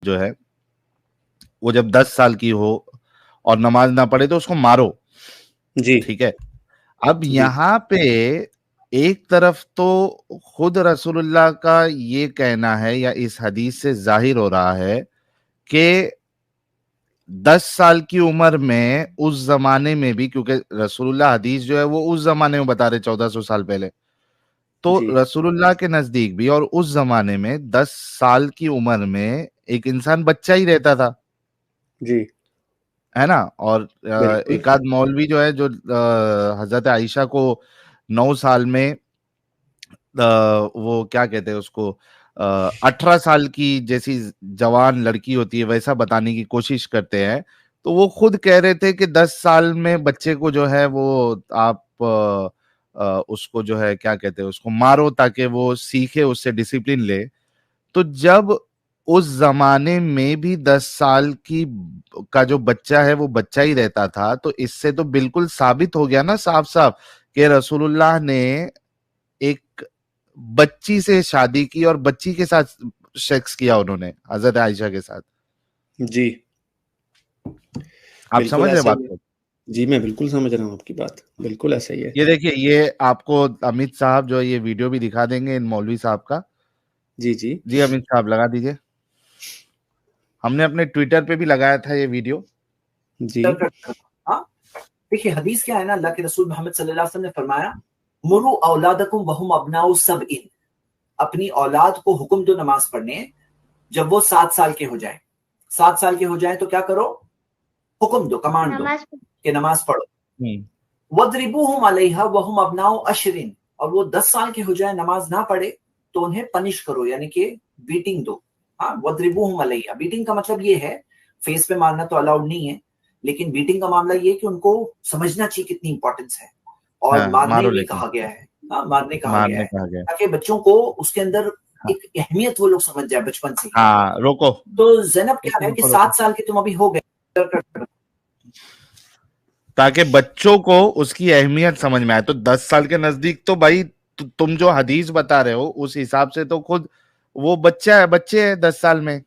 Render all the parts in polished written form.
جو ہے وہ جب 10 سال کی ہو اور نماز نہ پڑھے تو اس کو مارو. جی ٹھیک ہے. اب یہاں پہ ایک طرف تو خود رسول اللہ کا یہ کہنا ہے یا اس حدیث سے ظاہر ہو رہا ہے کہ 10 سال کی عمر میں اس زمانے میں بھی, کیونکہ رسول اللہ حدیث جو ہے وہ اس زمانے میں بتا رہے 1400 سال پہلے, تو رسول اللہ کے نزدیک بھی اور اس زمانے میں 10 سال کی عمر میں ایک انسان بچہ ہی رہتا تھا, جی ہے نا. اور بالکل ایک آدھ مولوی جو ہے جو حضرت عائشہ کو 9 سال میں وہ کیا کہتے ہیں اس کو 18 سال کی جیسی جوان لڑکی ہوتی ہے ویسا بتانے کی کوشش کرتے ہیں, تو وہ خود کہہ رہے تھے کہ 10 سال میں بچے کو جو ہے وہ آپ اس کو جو ہے کیا کہتے ہیں اس کو مارو تاکہ وہ سیکھے, اس سے ڈسپلن لے. تو جب اس زمانے میں بھی 10 سال کی کا جو بچہ ہے وہ بچہ ہی رہتا تھا, تو اس سے تو بالکل ثابت ہو گیا نا صاف صاف کہ رسول اللہ نے ایک بچی سے شادی کی اور بچی کے ساتھ سیکس کیا انہوں نے حضرت عائشہ کے ساتھ. جی آپ بالکل سمجھ رہے ایسا بات ہی ہے. کو؟ جی میں بالکل سمجھ رہا ہوں آپ کی بات, بالکل ایسا ہی ہے. یہ دیکھیے, یہ آپ کو امیت صاحب جو یہ ویڈیو بھی دکھا دیں گے ان مولوی صاحب کا. جی جی جی امیت صاحب لگا دیجئے, ہم نے اپنے ٹویٹر پہ بھی لگایا تھا یہ ویڈیو. جی دیکھیے حدیث کیا ہے نا, اللہ کے رسول محمد صلی اللہ علیہ وسلم نے فرمایا مرو اولادکم وہم ابناء سبع, اپنی اولاد کو حکم دو نماز پڑھنے جب وہ 7 سال کے ہو جائیں. 7 سال کے ہو جائیں تو کیا کرو, حکم دو, کمانڈ دو کہ نماز پڑھو. وَضْرِبُوهُمْ عَلَيْهَا وَهُمْ أَبْنَاءُ 10, اور وہ 10 سال کے ہو جائیں نماز نہ پڑھے تو انہیں پنش کرو, یعنی کہ بیٹنگ دو. ہاں, وَضْرِبُوهُمْ عَلَيْهَا, بیٹنگ کا مطلب یہ ہے فیس پہ مارنا تو الاؤڈ نہیں ہے, لیکن بیٹنگ کا معاملہ یہ کہ ان کو سمجھنا چاہیے کتنی امپورٹنس ہے, اور مارنے مارو بھی لیکن کہا گیا ہے. ہاں, مارنے کہا گیا ہے کہا گیا. تاکہ بچوں کو اس کے اندر ایک اہمیت وہ لوگ سمجھ جائے بچپن سے. ہاں روکو, تو زینب کیا ہے کہ 7 سال کے تم ابھی ہو گئے, تاکہ بچوں کو اس کی اہمیت سمجھ میں آئے. تو 10 سال کے نزدیک تو بھائی تم جو حدیث بتا رہے ہو اس حساب سے تو خود وہ بچے ہیں 10 سال میں.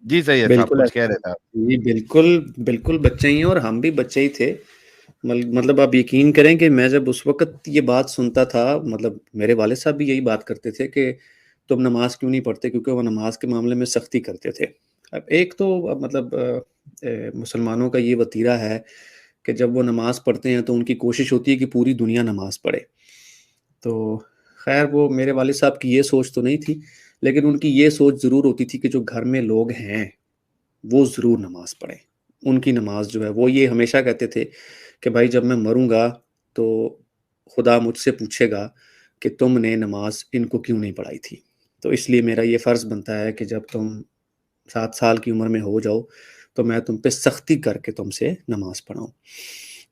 جی صحیح ہے صاحب, بالکل کچھ کہہ ایسا رہے تھے آپ. ہے. جی بالکل بالکل بچے ہی ہیں, اور ہم بھی بچے ہی تھے. مطلب آپ یقین کریں کہ میں جب اس وقت یہ بات سنتا تھا, مطلب میرے والد صاحب بھی یہی بات کرتے تھے کہ تم نماز کیوں نہیں پڑھتے, کیونکہ وہ نماز کے معاملے میں سختی کرتے تھے. اب ایک تو مطلب مسلمانوں کا یہ وتیرہ ہے کہ جب وہ نماز پڑھتے ہیں تو ان کی کوشش ہوتی ہے کہ پوری دنیا نماز پڑھے. تو خیر وہ میرے والد صاحب کی یہ سوچ تو نہیں تھی, لیکن ان کی یہ سوچ ضرور ہوتی تھی کہ جو گھر میں لوگ ہیں وہ ضرور نماز پڑھیں. ان کی نماز جو ہے, وہ یہ ہمیشہ کہتے تھے کہ بھائی جب میں مروں گا تو خدا مجھ سے پوچھے گا کہ تم نے نماز ان کو کیوں نہیں پڑھائی تھی. تو اس لیے میرا یہ فرض بنتا ہے کہ جب تم 7 سال کی عمر میں ہو جاؤ تو میں تم پہ سختی کر کے تم سے نماز پڑھاؤں.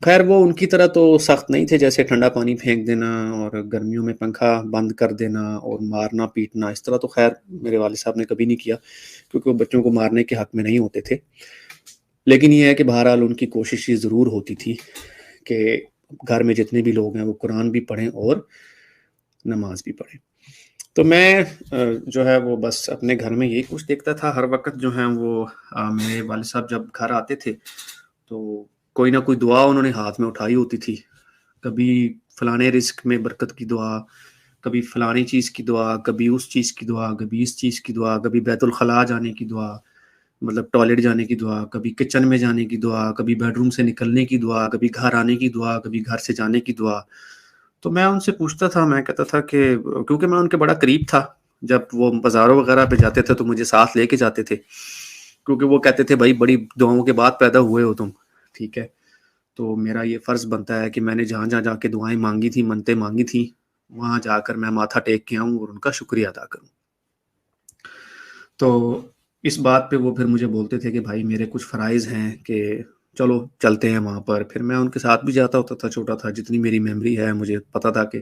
خیر وہ ان کی طرح تو سخت نہیں تھے, جیسے ٹھنڈا پانی پھینک دینا اور گرمیوں میں پنکھا بند کر دینا اور مارنا پیٹنا, اس طرح تو خیر میرے والد صاحب نے کبھی نہیں کیا, کیونکہ وہ بچوں کو مارنے کے حق میں نہیں ہوتے تھے. لیکن یہ ہے کہ بہرحال ان کی کوشش یہ ضرور ہوتی تھی کہ گھر میں جتنے بھی لوگ ہیں وہ قرآن بھی پڑھیں اور نماز بھی پڑھیں. تو میں جو ہے وہ بس اپنے گھر میں یہی کچھ دیکھتا تھا ہر وقت. جو ہے وہ میرے والد صاحب جب گھر آتے تھے تو کوئی نہ کوئی دعا انہوں نے ہاتھ میں اٹھائی ہوتی تھی. کبھی فلانے رزق میں برکت کی دعا, کبھی فلانی چیز کی دعا, کبھی اس چیز کی دعا, کبھی اس چیز کی دعا, کبھی بیت الخلاء جانے کی دعا, مطلب ٹوائلٹ جانے کی دعا, کبھی کچن میں جانے کی دعا, کبھی بیڈ روم سے نکلنے کی دعا, کبھی گھر آنے کی دعا, کبھی گھر سے جانے کی دعا. تو میں ان سے پوچھتا تھا, میں کہتا تھا کہ کیونکہ میں ان کے بڑا قریب تھا, جب وہ بازاروں وغیرہ پہ جاتے تھے تو مجھے ساتھ لے کے جاتے تھے, کیونکہ وہ کہتے تھے بھائی بڑی دعاؤں کے بعد پیدا ہوئے ہو تم, ٹھیک ہے. تو میرا یہ فرض بنتا ہے کہ میں نے جہاں جہاں جا کے دعائیں مانگی تھی, منتیں مانگی تھی, وہاں جا کر میں ماتھا ٹیک کے آؤں اور ان کا شکریہ ادا کروں. تو اس بات پہ وہ پھر مجھے بولتے تھے کہ بھائی میرے کچھ فرائض ہیں کہ چلو چلتے ہیں وہاں پر. پھر میں ان کے ساتھ بھی جاتا ہوتا تھا, چھوٹا تھا, جتنی میری میموری ہے مجھے پتا تھا کہ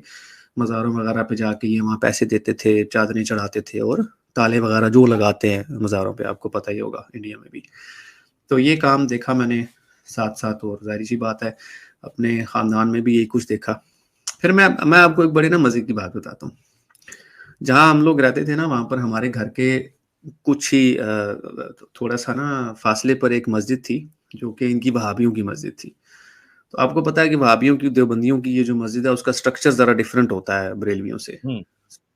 مزاروں وغیرہ پہ جا کے یہ وہاں پیسے دیتے تھے, چادریں چڑھاتے تھے اور تالے وغیرہ جو لگاتے ہیں مزاروں پہ, آپ کو پتہ ہی ہوگا انڈیا میں بھی. تو یہ کام دیکھا میں نے ساتھ ساتھ, اور ظاہر سی بات ہے اپنے خاندان میں بھی یہی کچھ دیکھا. پھر میں آپ کو ایک بڑی نا مزے کی بات بتاتا ہوں. جہاں ہم لوگ رہتے تھے نا, وہاں پر ہمارے گھر کے کچھ ہی تھوڑا سا نا فاصلے پر ایک مسجد تھی جو کہ ان کی وہابیوں کی مسجد تھی. تو آپ کو پتا ہے کہ وہابیوں کی دیوبندیوں کی یہ جو مسجد ہے اس کا سٹرکچر ذرا ڈیفرنٹ ہوتا ہے بریلویوں سے,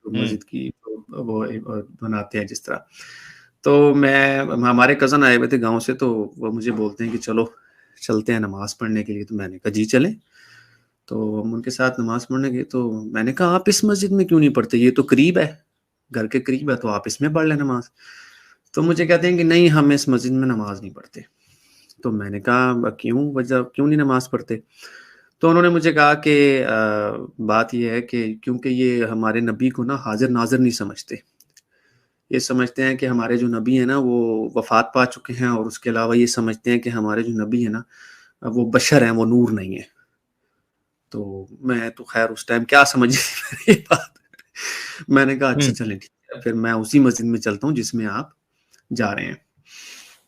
مسجد کی وہ بناتے ہیں جس طرح. تو ہمارے کزن آئے ہوئے تھے گاؤں سے, تو وہ مجھے بولتے ہیں کہ چلو چلتے ہیں نماز پڑھنے کے لیے. تو میں نے کہا جی چلیں. تو ہم ان کے ساتھ نماز پڑھنے گئے. تو میں نے کہا آپ اس مسجد میں کیوں نہیں پڑھتے, یہ تو قریب ہے, گھر کے قریب ہے, تو آپ اس میں پڑھ لیں نماز. تو مجھے کہتے ہیں کہ نہیں ہم اس مسجد میں نماز نہیں پڑھتے. تو میں نے کہا کیوں, وجہ کیوں نہیں نماز پڑھتے؟ تو انہوں نے مجھے کہا کہ بات یہ ہے کہ کیونکہ یہ ہمارے نبی کو نا حاضر ناظر نہیں سمجھتے. یہ سمجھتے ہیں کہ ہمارے جو نبی ہیں نا وہ وفات پا چکے ہیں, اور اس کے علاوہ یہ سمجھتے ہیں کہ ہمارے جو نبی ہیں نا وہ بشر ہیں, وہ نور نہیں ہے. تو میں تو خیر اس ٹائم کیا سمجھ یہ بات, میں نے کہا اچھا چلیں ٹھیک ہے, پھر میں اسی مسجد میں چلتا ہوں جس میں آپ جا رہے ہیں.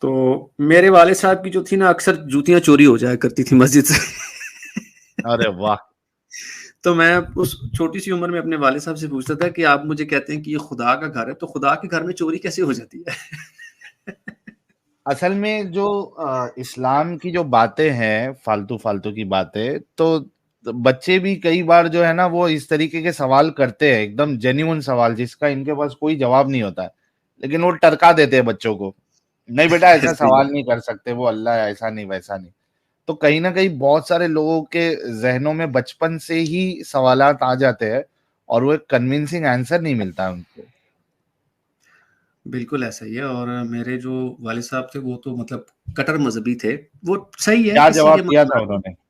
تو میرے والد صاحب کی جو تھی نا اکثر جوتیاں چوری ہو جایا کرتی تھی مسجد سے. ارے واہ. تو میں اس چھوٹی سی عمر میں اپنے والد صاحب سے پوچھتا تھا کہ آپ مجھے کہتے ہیں کہ یہ خدا کا گھر ہے, تو خدا کے گھر میں چوری کیسے ہو جاتی ہے؟ اصل میں جو اسلام کی جو باتیں ہیں فالتو کی باتیں, تو بچے بھی کئی بار جو ہے نا وہ اس طریقے کے سوال کرتے ہیں, ایک دم جینیون سوال جس کا ان کے پاس کوئی جواب نہیں ہوتا ہے, لیکن وہ ٹرکا دیتے ہیں بچوں کو, نہیں بیٹا ایسا سوال نہیں کر سکتے, وہ اللہ ہے, ایسا نہیں ویسا نہیں. تو کہیں نہ کہیں بہت سارے لوگوں کے ذہنوں میں بچپن سے ہی سوالات آ جاتے ہیں اور وہ ایک کنونسنگ آنسر نہیں ملتا ان کو. بالکل ایسا ہی ہے. اور میرے جو والد صاحب تھے وہ تو مطلب کٹر مذہبی تھے. وہ صحیح ہے, کیا کسی جواب کے دیا تھا انہوں نے؟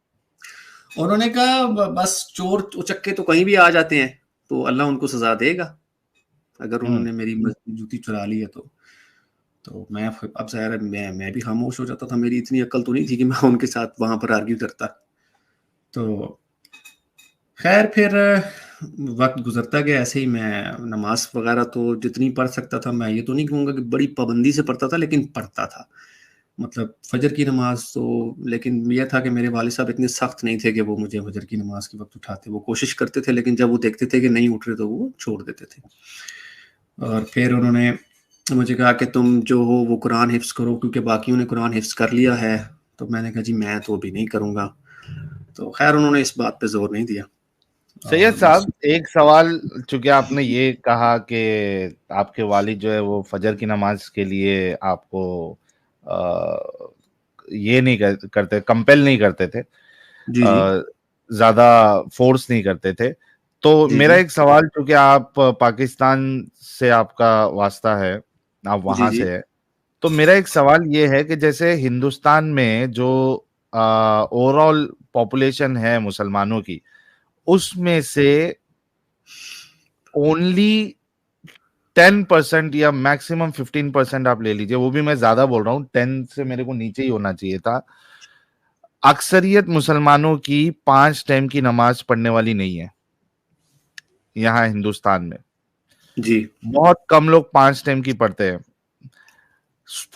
انہوں نے کہا بس چور اچکے تو کہیں بھی آ جاتے ہیں, تو اللہ ان کو سزا دے گا اگر انہوں نے میری جوتی چرا لی ہے. تو میں اب ظاہر میں بھی خاموش ہو جاتا تھا, میری اتنی عقل تو نہیں تھی کہ میں ان کے ساتھ وہاں پر آرگیو کرتا. تو خیر پھر وقت گزرتا گیا ایسے ہی. میں نماز وغیرہ تو جتنی پڑھ سکتا تھا, میں یہ تو نہیں کہوں گا کہ بڑی پابندی سے پڑھتا تھا, لیکن پڑھتا تھا. مطلب فجر کی نماز تو, لیکن یہ تھا کہ میرے والد صاحب اتنے سخت نہیں تھے کہ وہ مجھے فجر کی نماز کے وقت اٹھاتے. وہ کوشش کرتے تھے, لیکن جب وہ دیکھتے تھے کہ نہیں اٹھ رہے تو وہ چھوڑ دیتے تھے. اور پھر انہوں نے مجھے کہا کہ تم جو ہو وہ قرآن حفظ کرو, کیونکہ باقیوں نے قرآن حفظ کر لیا ہے. تو میں نے کہا جی میں تو ابھی نہیں کروں گا. تو خیر انہوں نے اس بات پہ زور نہیں دیا. سید صاحب ایک سوال, چونکہ آپ نے یہ کہا کہ آپ کے والد جو ہے وہ فجر کی نماز کے لیے آپ کو یہ نہیں کرتے, کمپیل نہیں کرتے تھے, زیادہ فورس نہیں کرتے تھے. تو میرا ایک سوال, چونکہ آپ پاکستان سے آپ کا واسطہ ہے, آپ وہاں سے ہے, تو میرا ایک سوال یہ ہے کہ جیسے ہندوستان میں جو اوور آل پاپولیشن ہے مسلمانوں کی, اس میں سے اونلی 10% یا میکسیمم 15% آپ لے لیجئے, وہ بھی میں زیادہ بول رہا ہوں, 10 سے میرے کو نیچے ہی ہونا چاہیے تھا, اکثریت مسلمانوں کی 5 ٹائم کی نماز پڑھنے والی نہیں ہے یہاں ہندوستان میں. جی بہت کم لوگ 5 ٹائم کی پڑھتے ہیں.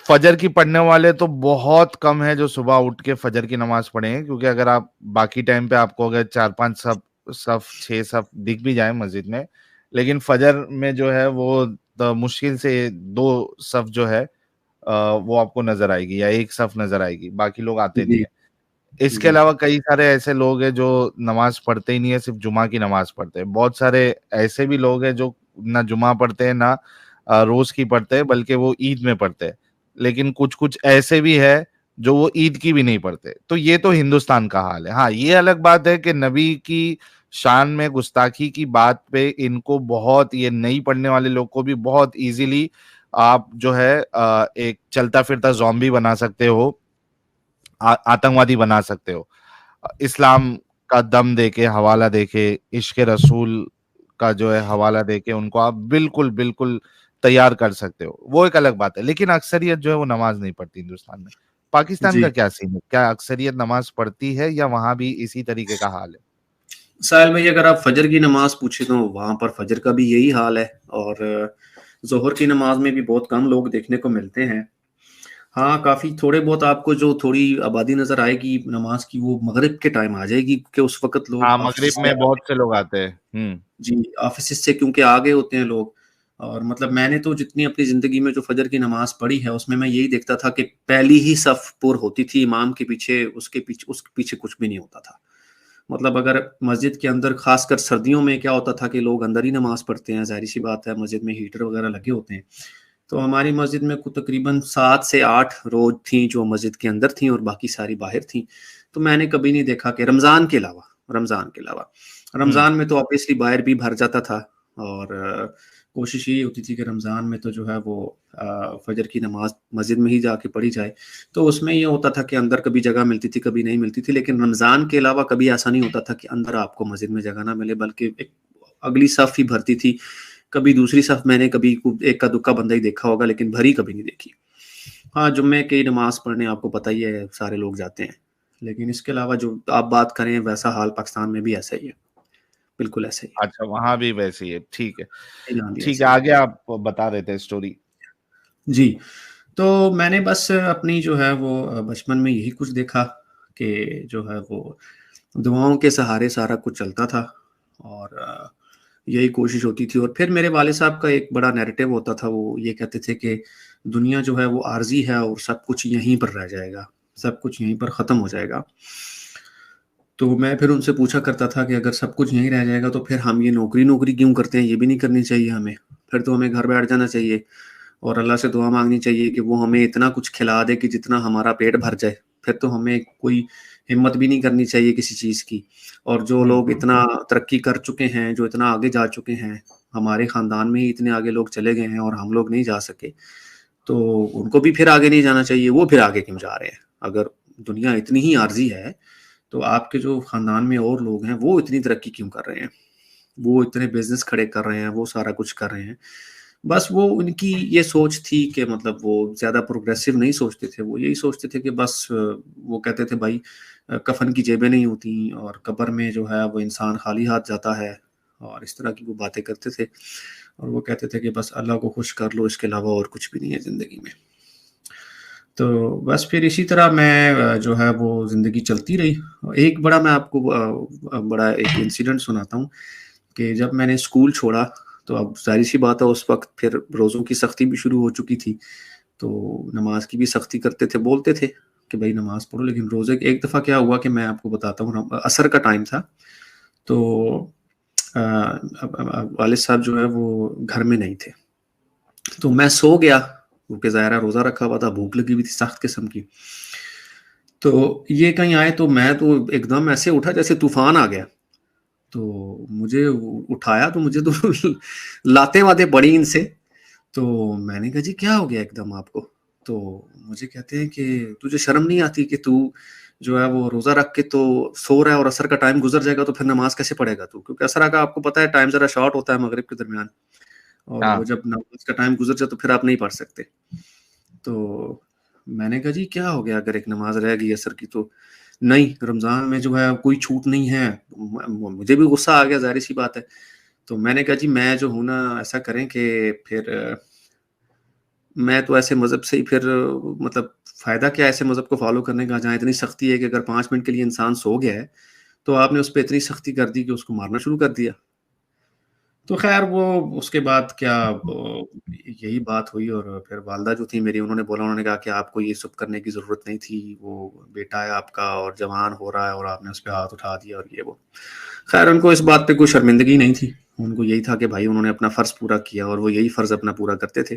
فجر کی پڑھنے والے تو بہت کم ہے جو صبح اٹھ کے فجر کی نماز پڑھیں گے, کیونکہ اگر آپ باقی ٹائم پہ آپ کو اگر 4-5 صف 6 صف دکھ بھی جائیں مسجد میں, لیکن فجر میں جو ہے وہ مشکل سے 2 صف جو ہے وہ آپ کو نظر آئے گی, یا 1 صف نظر آئے گی, باقی لوگ آتے نہیں ہیں. اس کے علاوہ کئی سارے ایسے لوگ ہیں جو نماز پڑھتے ہی نہیں ہے, صرف جمعہ کی نماز پڑھتے ہیں. بہت سارے ایسے بھی لوگ ہیں جو نہ جمعہ پڑھتے ہیں نہ روز کی پڑھتے ہیں, بلکہ وہ عید میں پڑھتے ہیں. لیکن کچھ ایسے بھی ہے جو وہ عید کی بھی نہیں پڑھتے. تو یہ تو ہندوستان کا حال ہے. ہاں یہ الگ بات ہے کہ نبی کی شان میں گستاخی کی بات پہ ان کو بہت, یہ نہیں پڑھنے والے لوگ کو بھی بہت ایزیلی آپ جو ہے ایک چلتا پھرتا زومبی بنا سکتے ہو, آتنکوادی بنا سکتے ہو. اسلام کا دم دے کے, حوالہ دے کے, عشق رسول کا جو ہے حوالہ دے کے ان کو آپ بالکل بالکل تیار کر سکتے ہو, وہ ایک الگ بات ہے. لیکن اکثریت جو ہے وہ نماز نہیں پڑھتی ہندوستان میں. پاکستان کا کیا سین ہے, کیا اکثریت نماز پڑھتی ہے یا وہاں بھی اسی طریقے کا حال ہے؟ ساحل بھائی اگر آپ فجر کی نماز پوچھیں تو وہاں پر فجر کا بھی یہی حال ہے, اور ظہر کی نماز میں بھی بہت کم لوگ دیکھنے کو ملتے ہیں. ہاں کافی تھوڑے بہت آپ کو جو تھوڑی آبادی نظر آئے گی نماز کی, وہ مغرب کے ٹائم آ جائے گی, کہ اس وقت لوگ ہاں مغرب میں بہت سے لوگ آتے ہیں. جی آفیسز سے کیونکہ آگے ہوتے ہیں لوگ, اور مطلب میں نے تو جتنی اپنی زندگی میں جو فجر کی نماز پڑھی ہے اس میں میں یہی دیکھتا تھا کہ پہلی ہی صف پر ہوتی تھی امام کے پیچھے، اس کے پیچھے کچھ بھی نہیں ہوتا تھا. مطلب اگر مسجد کے اندر خاص کر سردیوں میں کیا ہوتا تھا کہ لوگ اندر ہی نماز پڑھتے ہیں، ظاہر سی بات ہے مسجد میں ہیٹر وغیرہ لگے ہوتے ہیں. تو ہماری مسجد میں تقریباً 7 سے 8 روز تھیں جو مسجد کے اندر تھیں اور باقی ساری باہر تھیں. تو میں نے کبھی نہیں دیکھا کہ رمضان کے علاوہ رمضان میں تو آبویسلی باہر بھی بھر جاتا تھا، اور کوشش یہی ہوتی تھی کہ رمضان میں تو جو ہے وہ فجر کی نماز مسجد میں ہی جا کے پڑھی جائے. تو اس میں یہ ہوتا تھا کہ اندر کبھی جگہ ملتی تھی کبھی نہیں ملتی تھی، لیکن رمضان کے علاوہ کبھی ایسا نہیں ہوتا تھا کہ اندر آپ کو مسجد میں جگہ نہ ملے، بلکہ ایک اگلی صف ہی بھرتی تھی. کبھی دوسری صف میں نے کبھی ایک کا دکا بندہ ہی دیکھا ہوگا، لیکن بھری کبھی نہیں دیکھی. ہاں جمعے کی نماز پڑھنے آپ کو پتہ ہی ہے سارے لوگ جاتے ہیں، لیکن اس کے علاوہ جو آپ بات کریں ویسا حال پاکستان میں بھی ایسا ہی ہے، بالکل ایسا ہی ہے. اچھا وہاں بھی ویسے ہی ہے. ٹھیک ہے ایسا ہی آگے آپ بتا رہے تھے اسٹوری. جی. تو میں نے بس اپنی جو ہے وہ بچپن میں یہی کچھ دیکھا کہ جو ہے وہ دعاؤں کے سہارے سارا کچھ چلتا تھا، اور یہی کوشش ہوتی تھی. اور پھر میرے والد صاحب کا ایک بڑا نیریٹو ہوتا تھا، وہ یہ کہتے تھے کہ دنیا جو ہے وہ عارضی ہے اور سب کچھ یہیں پر رہ جائے گا، سب کچھ یہیں پر ختم ہو جائے گا. تو میں پھر ان سے پوچھا کرتا تھا کہ اگر سب کچھ یہیں رہ جائے گا تو پھر ہم یہ نوکری کیوں کرتے ہیں؟ یہ بھی نہیں کرنی چاہیے ہمیں، پھر تو ہمیں گھر بیٹھ جانا چاہیے اور اللہ سے دعا مانگنی چاہیے کہ وہ ہمیں اتنا کچھ کھلا دے کہ جتنا ہمارا پیٹ بھر جائے. پھر تو ہمیں کوئی ہمت بھی نہیں کرنی چاہیے کسی چیز کی. اور جو لوگ اتنا ترقی کر چکے ہیں، جو اتنا آگے جا چکے ہیں، ہمارے خاندان میں ہی اتنے آگے لوگ چلے گئے ہیں اور ہم لوگ نہیں جا سکے، تو ان کو بھی پھر آگے نہیں جانا چاہیے. وہ پھر آگے کیوں جا رہے ہیں؟ اگر دنیا اتنی ہی عارضی ہے تو آپ کے جو خاندان میں اور لوگ ہیں وہ اتنی ترقی کیوں کر رہے ہیں، وہ اتنے بزنس کھڑے کر رہے ہیں، وہ سارا کچھ کر رہے ہیں. بس وہ ان کی یہ سوچ تھی کہ مطلب وہ زیادہ پروگریسو نہیں سوچتے تھے. وہ یہی سوچتے تھے کہ بس وہ کہتے تھے بھائی کفن کی جیبیں نہیں ہوتی اور قبر میں جو ہے وہ انسان خالی ہاتھ جاتا ہے، اور اس طرح کی وہ باتیں کرتے تھے. اور وہ کہتے تھے کہ بس اللہ کو خوش کر لو، اس کے علاوہ اور کچھ بھی نہیں ہے زندگی میں. تو بس پھر اسی طرح میں جو ہے وہ زندگی چلتی رہی. ایک بڑا میں آپ کو بڑا ایک انسیڈنٹ سناتا ہوں کہ جب میں نے اسکول چھوڑا تو اب ظاہر سی بات ہے اس وقت پھر روزوں کی سختی بھی شروع ہو چکی تھی، تو نماز کی بھی سختی کرتے تھے، بولتے تھے کہ بھائی نماز پڑھو. لیکن روزے ایک دفعہ کیا ہوا کہ میں آپ کو بتاتا ہوں، عصر کا ٹائم تھا، تو والد صاحب جو ہے وہ گھر میں نہیں تھے. تو میں سو گیا کیونکہ ظاہرہ روزہ رکھا ہوا تھا، بھوک لگی ہوئی تھی سخت قسم کی. تو یہ کہیں آئے تو میں تو ایک دم ایسے اٹھا جیسے طوفان آ گیا. تو مجھے اٹھایا تو مجھے تو لاتے واتے پڑی ان سے. تو میں نے کہا جی کیا ہو گیا ایک دم آپ کو؟ تو مجھے کہتے ہیں کہ تجھے شرم نہیں آتی کہ تو جو ہے وہ روزہ رکھ کے تو سو رہا ہے اور عصر کا ٹائم گزر جائے گا تو پھر نماز کیسے پڑھے گا تو؟ کیونکہ عصر کا آپ کو پتہ ہے ٹائم ذرا شارٹ ہوتا ہے مغرب کے درمیان، اور وہ جب نماز کا ٹائم گزر جائے تو پھر آپ نہیں پڑھ سکتے. تو میں نے کہا جی کیا ہو گیا اگر ایک نماز رہ گئی عصر کی؟ تو نہیں، رمضان میں جو ہے کوئی چھوٹ نہیں ہے. مجھے بھی غصہ آ گیا، ظاہر سی بات ہے. تو میں نے کہا جی میں جو ہوں نا ایسا کریں کہ پھر میں تو ایسے مذہب سے ہی پھر مطلب فائدہ کیا ایسے مذہب کو فالو کرنے کا جہاں اتنی سختی ہے کہ اگر 5 منٹ کے لیے انسان سو گیا ہے تو آپ نے اس پہ اتنی سختی کر دی کہ اس کو مارنا شروع کر دیا. تو خیر وہ اس کے بعد کیا یہی بات ہوئی، اور پھر والدہ جو تھی میری، انہوں نے کہا کہ آپ کو یہ سب کرنے کی ضرورت نہیں تھی، وہ بیٹا ہے آپ کا اور جوان ہو رہا ہے اور آپ نے اس پہ ہاتھ اٹھا دیا اور یہ وہ. خیر ان کو اس بات پہ کوئی شرمندگی نہیں تھی، ان کو یہی تھا کہ بھائی انہوں نے اپنا فرض پورا کیا اور وہ یہی فرض اپنا پورا کرتے تھے.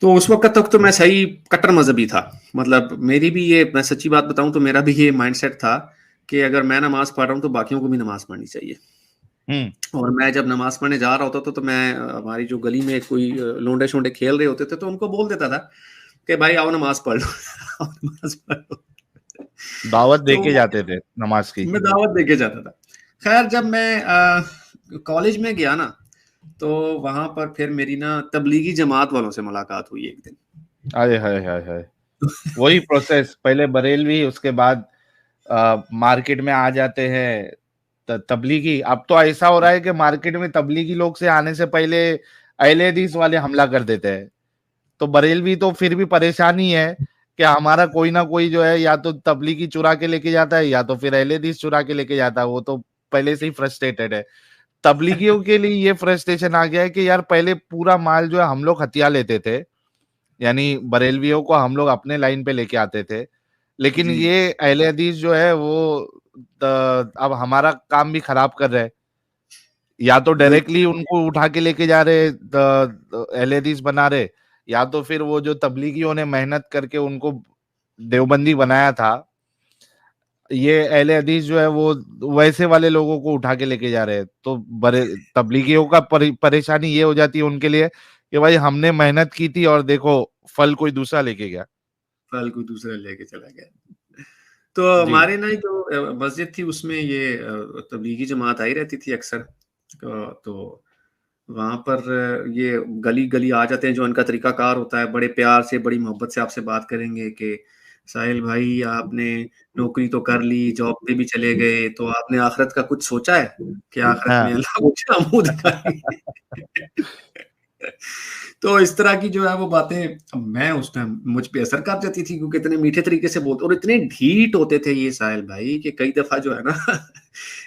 تو اس وقت تک تو میں صحیح کٹر مذہبی تھا. مطلب میری بھی یہ، میں سچی بات بتاؤں تو میرا بھی یہ مائنڈ سیٹ تھا کہ اگر میں نماز پڑھ رہا ہوں تو باقیوں کو بھی نماز پڑھنی چاہیے. اور میں جب نماز پڑھنے جا رہا ہوتا تو میں ہماری جو گلی میں کوئی لونڈے شونڈے کھیل رہے ہوتے تھے تو ان کو بول دیتا تھا کہ بھائی آؤ نماز پڑھ لو، نماز پڑھ لو. دعوت دے کے جاتے تھے نماز کی؟ میں دعوت دے کے جاتا تھا. خیر جب میں کالج میں گیا نا تو وہاں پر پھر میری نا تبلیغی جماعت والوں سے ملاقات ہوئی ایک دن. ارے ہائے وہی پروسیس، پہلے بریلوی، اس کے بعد مارکیٹ میں آ جاتے ہیں تبلیغی. اب تو ایسا ہو رہا ہے کہ مارکیٹ میں تبلیغی لوگ سے آنے سے پہلے اہل حدیث والے حملہ کر دیتے ہیں. تو بریلوی تو پھر بھی پریشانی ہے کہ ہمارا کوئی نہ کوئی جو ہے یا تو تبلیغی چرا کے لے کے جاتا ہے یا تو پھر اہل حدیث چرا کے لے کے جاتا ہے. وہ تو پہلے سے ہی فرسٹریٹڈ ہے. تبلیغیوں کے لیے یہ فرسٹریشن آ گیا ہے کہ یار پہلے پورا مال جو ہے ہم لوگ ہتھیا لیتے تھے، یعنی بریلویوں کو ہم لوگ اپنے لائن پہ لے کے آتے تھے، لیکن یہ اہل حدیث جو ہے وہ اب ہمارا کام بھی خراب کر رہے، یا تو ڈائریکٹلی ان کو اٹھا کے لے کے جا رہے اہل حدیث بنا رہے، یا تو پھر وہ جو تبلیغیوں نے محنت کر کے ان کو دیوبندی بنایا تھا، یہ اہل حدیث جو ہے وہ ویسے والے لوگوں کو اٹھا کے لے کے جا رہے. تو تبلیغیوں کا پریشانی یہ ہو جاتی ہے ان کے لیے کہ بھائی ہم نے محنت کی تھی اور دیکھو پھل کوئی دوسرا لے کے گیا، پھل کوئی دوسرا لے کے چلا گیا. تو ہمارے نا جو مسجد تھی اس میں یہ تبلیغی جماعت آئی رہتی تھی اکثر، تو وہاں پر یہ گلی گلی آ جاتے ہیں. جو ان کا طریقہ کار ہوتا ہے، بڑے پیار سے بڑی محبت سے آپ سے بات کریں گے کہ ساحل بھائی آپ نے نوکری تو کر لی، جاب پہ بھی چلے گئے، تو آپ نے آخرت کا کچھ سوچا ہے کہ آخرت میں اللہ کو کیا منہ دکھائیں گے؟ تو اس طرح کی جو ہے وہ باتیں میں اس ٹائم مجھ پہ اثر کر جاتی تھی، کیونکہ اتنے میٹھے طریقے سے بولتے اور اتنے ڈھیٹ ہوتے تھے یہ ساحل بھائی کہ کئی دفعہ جو ہے نا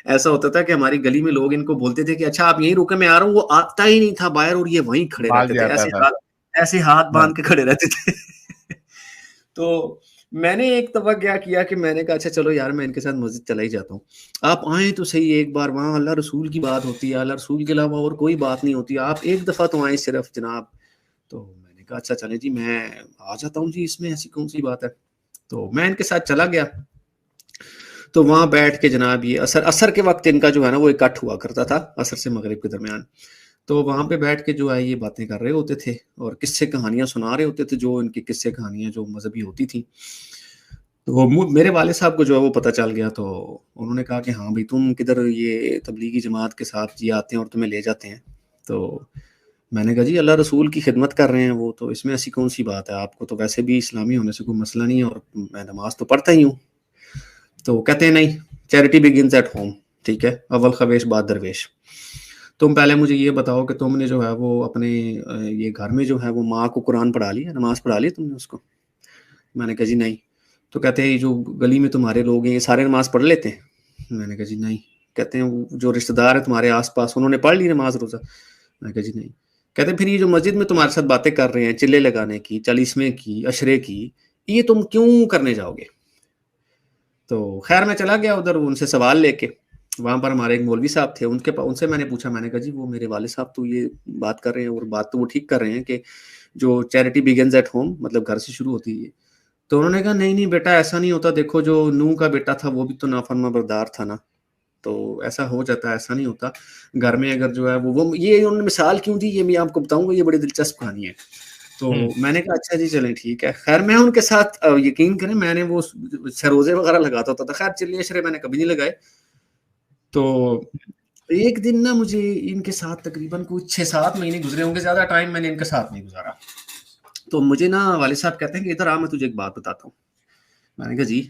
ایسا ہوتا تھا کہ ہماری گلی میں لوگ ان کو بولتے تھے کہ اچھا آپ یہیں رکے میں آ رہا ہوں، وہ آتا ہی نہیں تھا باہر اور یہ وہیں کھڑے رہتے تھے، ایسے ہاتھ باندھ کے کھڑے رہتے تھے. تو میں نے ایک دفعہ کیا کیا کہ میں نے کہا اچھا چلو یار میں ان کے ساتھ مسجد چلا ہی جاتا ہوں، آپ آئیں تو صحیح ایک بار، وہاں اللہ رسول کی بات ہوتی ہے، اللہ رسول کے علاوہ اور کوئی بات نہیں ہوتی، آپ ایک دفعہ تو آئیں صرف جناب. تو میں نے کہا اچھا چلے جی میں آ جاتا ہوں جی، اس میں ایسی کون سی بات ہے. تو میں ان کے ساتھ چلا گیا. تو وہاں بیٹھ کے جناب یہ عصر کے وقت ان کا جو ہے نا وہ اکٹھ ہوا کرتا تھا، عصر سے مغرب کے درمیان. تو وہاں پہ بیٹھ کے جو ہے یہ باتیں کر رہے ہوتے تھے اور قصے کہانیاں سنا رہے ہوتے تھے، جو ان کی قصے کہانیاں جو مذہبی ہوتی تھیں. تو میرے والد صاحب کو جو ہے وہ پتہ چل گیا، تو انہوں نے کہا کہ ہاں بھائی تم کدھر یہ تبلیغی جماعت کے ساتھ جی آتے ہیں اور تمہیں لے جاتے ہیں. تو میں نے کہا جی اللہ رسول کی خدمت کر رہے ہیں وہ، تو اس میں ایسی کون سی بات ہے، آپ کو تو ویسے بھی اسلامی ہونے سے کوئی مسئلہ نہیں ہے اور میں نماز تو پڑھتا ہی ہوں. تو کہتے ہیں نہیں، چیریٹی بگنز ایٹ ہوم، ٹھیک ہے، اول خویش بعد درویش. تم پہلے مجھے یہ بتاؤ کہ تم نے جو ہے وہ اپنے یہ گھر میں جو ہے وہ ماں کو قرآن پڑھا لیا، نماز پڑھا لی تم نے اس کو؟ میں نے کہا جی نہیں. تو کہتے ہیں جو گلی میں تمہارے لوگ ہیں یہ سارے نماز پڑھ لیتے ہیں؟ میں نے کہا جی نہیں. کہتے ہیں جو رشتہ دار ہیں تمہارے آس پاس انہوں نے پڑھ لی نماز روزہ؟ میں نے کہا جی نہیں. کہتے ہیں پھر یہ جو مسجد میں تمہارے ساتھ باتیں کر رہے ہیں چلے لگانے کی، چالیسویں کی، عشرے کی، یہ تم کیوں کرنے جاؤ گے؟ تو خیر میں چلا گیا ادھر ان سے سوال لے کے. وہاں پر ہمارے ایک مولوی صاحب تھے، ان سے میں نے پوچھا، میں نے کہا جی وہ میرے والد صاحب تو یہ بات کر رہے ہیں اور بات تو وہ ٹھیک کر رہے ہیں کہ جو چیریٹی بگنز ایٹ ہوم مطلب گھر سے شروع ہوتی ہے. تو انہوں نے کہا نہیں بیٹا ایسا نہیں ہوتا، دیکھو جو نوح کا بیٹا تھا وہ بھی تو نافرمان بردار تھا نا، تو ایسا ہو جاتا ہے، ایسا نہیں ہوتا. گھر میں اگر جو ہے وہ یہ انہوں نے مثال کیوں دی یہ میں آپ کو بتاؤں گا، یہ بڑی دلچسپ کہانی ہے. تو میں نے کہا اچھا جی چلیں ٹھیک ہے. خیر میں ان کے ساتھ یقین کریں میں نے وہ سروزے وغیرہ لگاتا ہوتا تھا، خیر چلیے شرے میں نے کبھی نہیں لگائے. تو ایک دن نا مجھے ان کے ساتھ تقریباً کوئی 6-7 مہینے گزرے ہوں گے، زیادہ ٹائم میں نے ان کے ساتھ نہیں گزارا. تو مجھے نا والد صاحب کہتے ہیں کہ ادھر آ میں تجھے ایک بات بتاتا ہوں. میں نے کہا جی.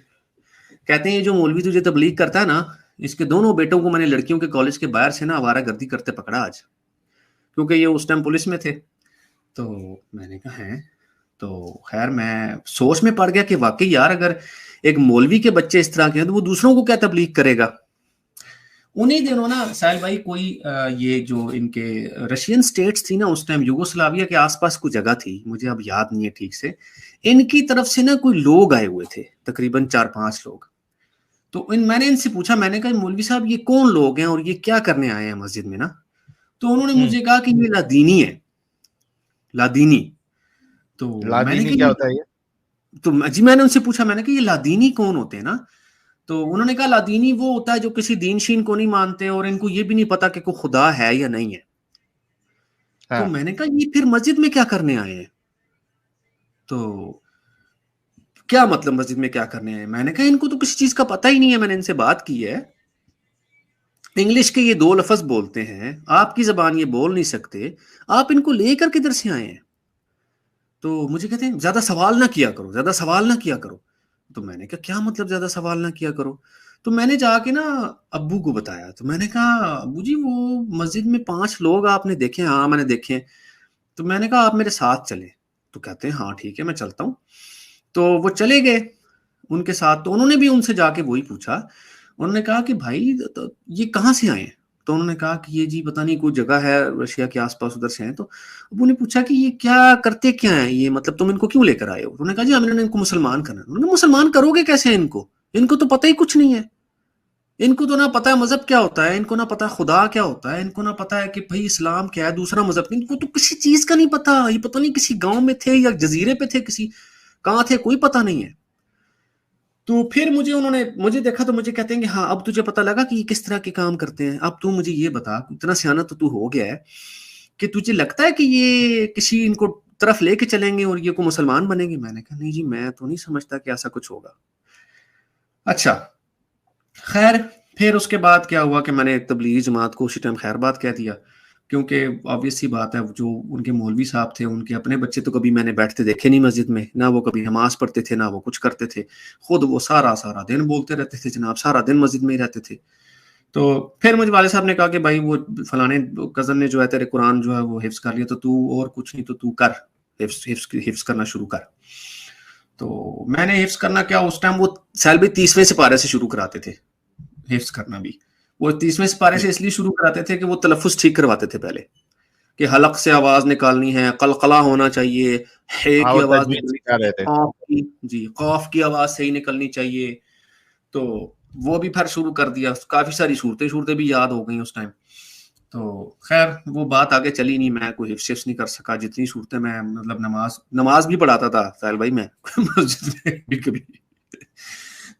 کہتے ہیں یہ جو مولوی تجھے تبلیغ کرتا ہے نا، اس کے دونوں بیٹوں کو میں نے لڑکیوں کے کالج کے باہر سے نا آوارہ گردی کرتے پکڑا آج، کیونکہ یہ اس ٹائم پولیس میں تھے. تو میں نے کہا ہے. تو خیر میں سوچ میں پڑ گیا کہ واقعی یار اگر ایک مولوی کے بچے اس طرح کے ہیں تو وہ دوسروں کو کیا تبلیغ کرے گا. انہی دنوں نا ساحل بھائی کوئی یہ جو ان کے رشین سٹیٹس تھی نا اس ٹائم، یوگوسلاویا کے آس پاس کوئی جگہ تھی مجھے اب یاد نہیں ہے ٹھیک سے، ان کی طرف سے نا کوئی لوگ آئے ہوئے تھے تقریباً 4-5 لوگ. تو میں نے ان سے پوچھا، میں نے کہا مولوی صاحب یہ کون لوگ ہیں اور یہ کیا کرنے آئے ہیں مسجد میں نا؟ تو انہوں نے مجھے کہا کہ یہ لادینی ہے. لادینی. تو میں نے کہا کیا ہوتا ہے یہ؟ تو جی میں نے ان سے پوچھا، میں نے کہا یہ لادینی کون ہوتے ہیں نا؟ تو انہوں نے کہا لادینی وہ ہوتا ہے جو کسی دین شین کو نہیں مانتے اور ان کو یہ بھی نہیں پتا کہ کوئی خدا ہے یا نہیں ہے. تو میں نے کہا یہ پھر مسجد میں کیا کرنے آئے ہیں؟ تو کیا مطلب مسجد میں کیا کرنے آئے؟ میں نے کہا ان کو تو کسی چیز کا پتہ ہی نہیں ہے. میں نے ان سے بات کی ہے، انگلش کے یہ 2 لفظ بولتے ہیں، آپ کی زبان یہ بول نہیں سکتے، آپ ان کو لے کر کدھر سے آئے ہیں؟ تو مجھے کہتے ہیں زیادہ سوال نہ کیا کرو، زیادہ سوال نہ کیا کرو. تو میں نے کہا کیا مطلب زیادہ سوال نہ کیا کرو؟ تو میں نے جا کے نا ابو کو بتایا. تو میں نے کہا ابو جی وہ مسجد میں 5 لوگ آپ نے دیکھے؟ ہاں میں نے دیکھے. تو میں نے کہا آپ میرے ساتھ چلیں. تو کہتے ہیں ہاں ٹھیک ہے میں چلتا ہوں. تو وہ چلے گئے ان کے ساتھ. تو انہوں نے بھی ان سے جا کے وہی پوچھا. انہوں نے کہا کہ بھائی یہ کہاں سے آئے ہیں؟ تو انہوں نے کہا کہ یہ جی پتہ نہیں کوئی جگہ ہے رشیا کے آس پاس ادھر سے ہیں. تو ابو نے پوچھا کہ یہ کیا کرتے کیا ہیں یہ, مطلب تم ان کو کیوں لے کر آئے ہو؟ انہوں نے کہا جی ہم نے ان کو مسلمان کرنا ہے. انہوں نے مسلمان کرو گے کیسے ان کو تو پتہ ہی کچھ نہیں ہے, ان کو تو نہ پتہ ہے مذہب کیا ہوتا ہے, ان کو نہ پتہ خدا کیا ہوتا ہے, ان کو نہ پتہ ہے کہ بھائی اسلام کیا ہے, دوسرا مذہب, ان کو تو کسی چیز کا نہیں پتہ. یہ پتہ نہیں کسی گاؤں میں تھے یا جزیرے پہ تھے, کسی کہاں تھے, کوئی پتہ نہیں ہے. تو پھر انہوں نے مجھے دیکھا تو مجھے کہتے ہیں کہ ہاں اب تجھے پتہ لگا کہ یہ کس طرح کے کام کرتے ہیں, اب تو مجھے یہ بتا, اتنا سیانا تو ہو گیا ہے کہ تجھے لگتا ہے کہ یہ کسی ان کو طرف لے کے چلیں گے اور یہ کو مسلمان بنیں گے؟ میں نے کہا نہیں جی میں تو نہیں سمجھتا کہ ایسا کچھ ہوگا. اچھا خیر, پھر اس کے بعد کیا ہوا کہ میں نے تبلیغی جماعت کو اسی ٹائم خیر بات کہہ دیا, کیونکہ آبویس سی بات ہے جو ان کے مولوی صاحب تھے ان کے اپنے بچے تو کبھی میں نے بیٹھتے دیکھے نہیں مسجد میں, نہ وہ کبھی نماز پڑھتے تھے, نہ وہ کچھ کرتے تھے, خود وہ سارا دن بولتے رہتے تھے جناب, سارا دن مسجد میں ہی رہتے تھے. تو پھر مجھے والد صاحب نے کہا کہ بھائی وہ فلانے کزن نے جو ہے تیرے قرآن جو ہے وہ حفظ کر لیا, تو اور کچھ نہیں تو کر حفظ کرنا شروع کر. تو میں نے حفظ کرنا کیا, اس ٹائم وہ سال بھی 30ویں سپارے سے شروع کراتے تھے حفظ کرنا بھی. وہ 30ویں سپارے سے اس لیے شروع کراتے تھے کہ وہ تلفظ ٹھیک کرواتے تھے پہلے, کہ حلق سے آواز نکالنی ہے, قلقلہ ہونا چاہیے, ہے کی آواز جی قاف کی آواز صحیح نکلنی چاہیے. تو وہ بھی پھر شروع کر دیا, کافی ساری صورتیں بھی یاد ہو گئیں اس ٹائم. تو خیر وہ بات آگے چلی نہیں, میں کوئی حفظ نہیں کر سکا. جتنی صورتیں میں مطلب نماز بھی پڑھاتا تھا ساحل بھائی میں مسجد میں کبھی,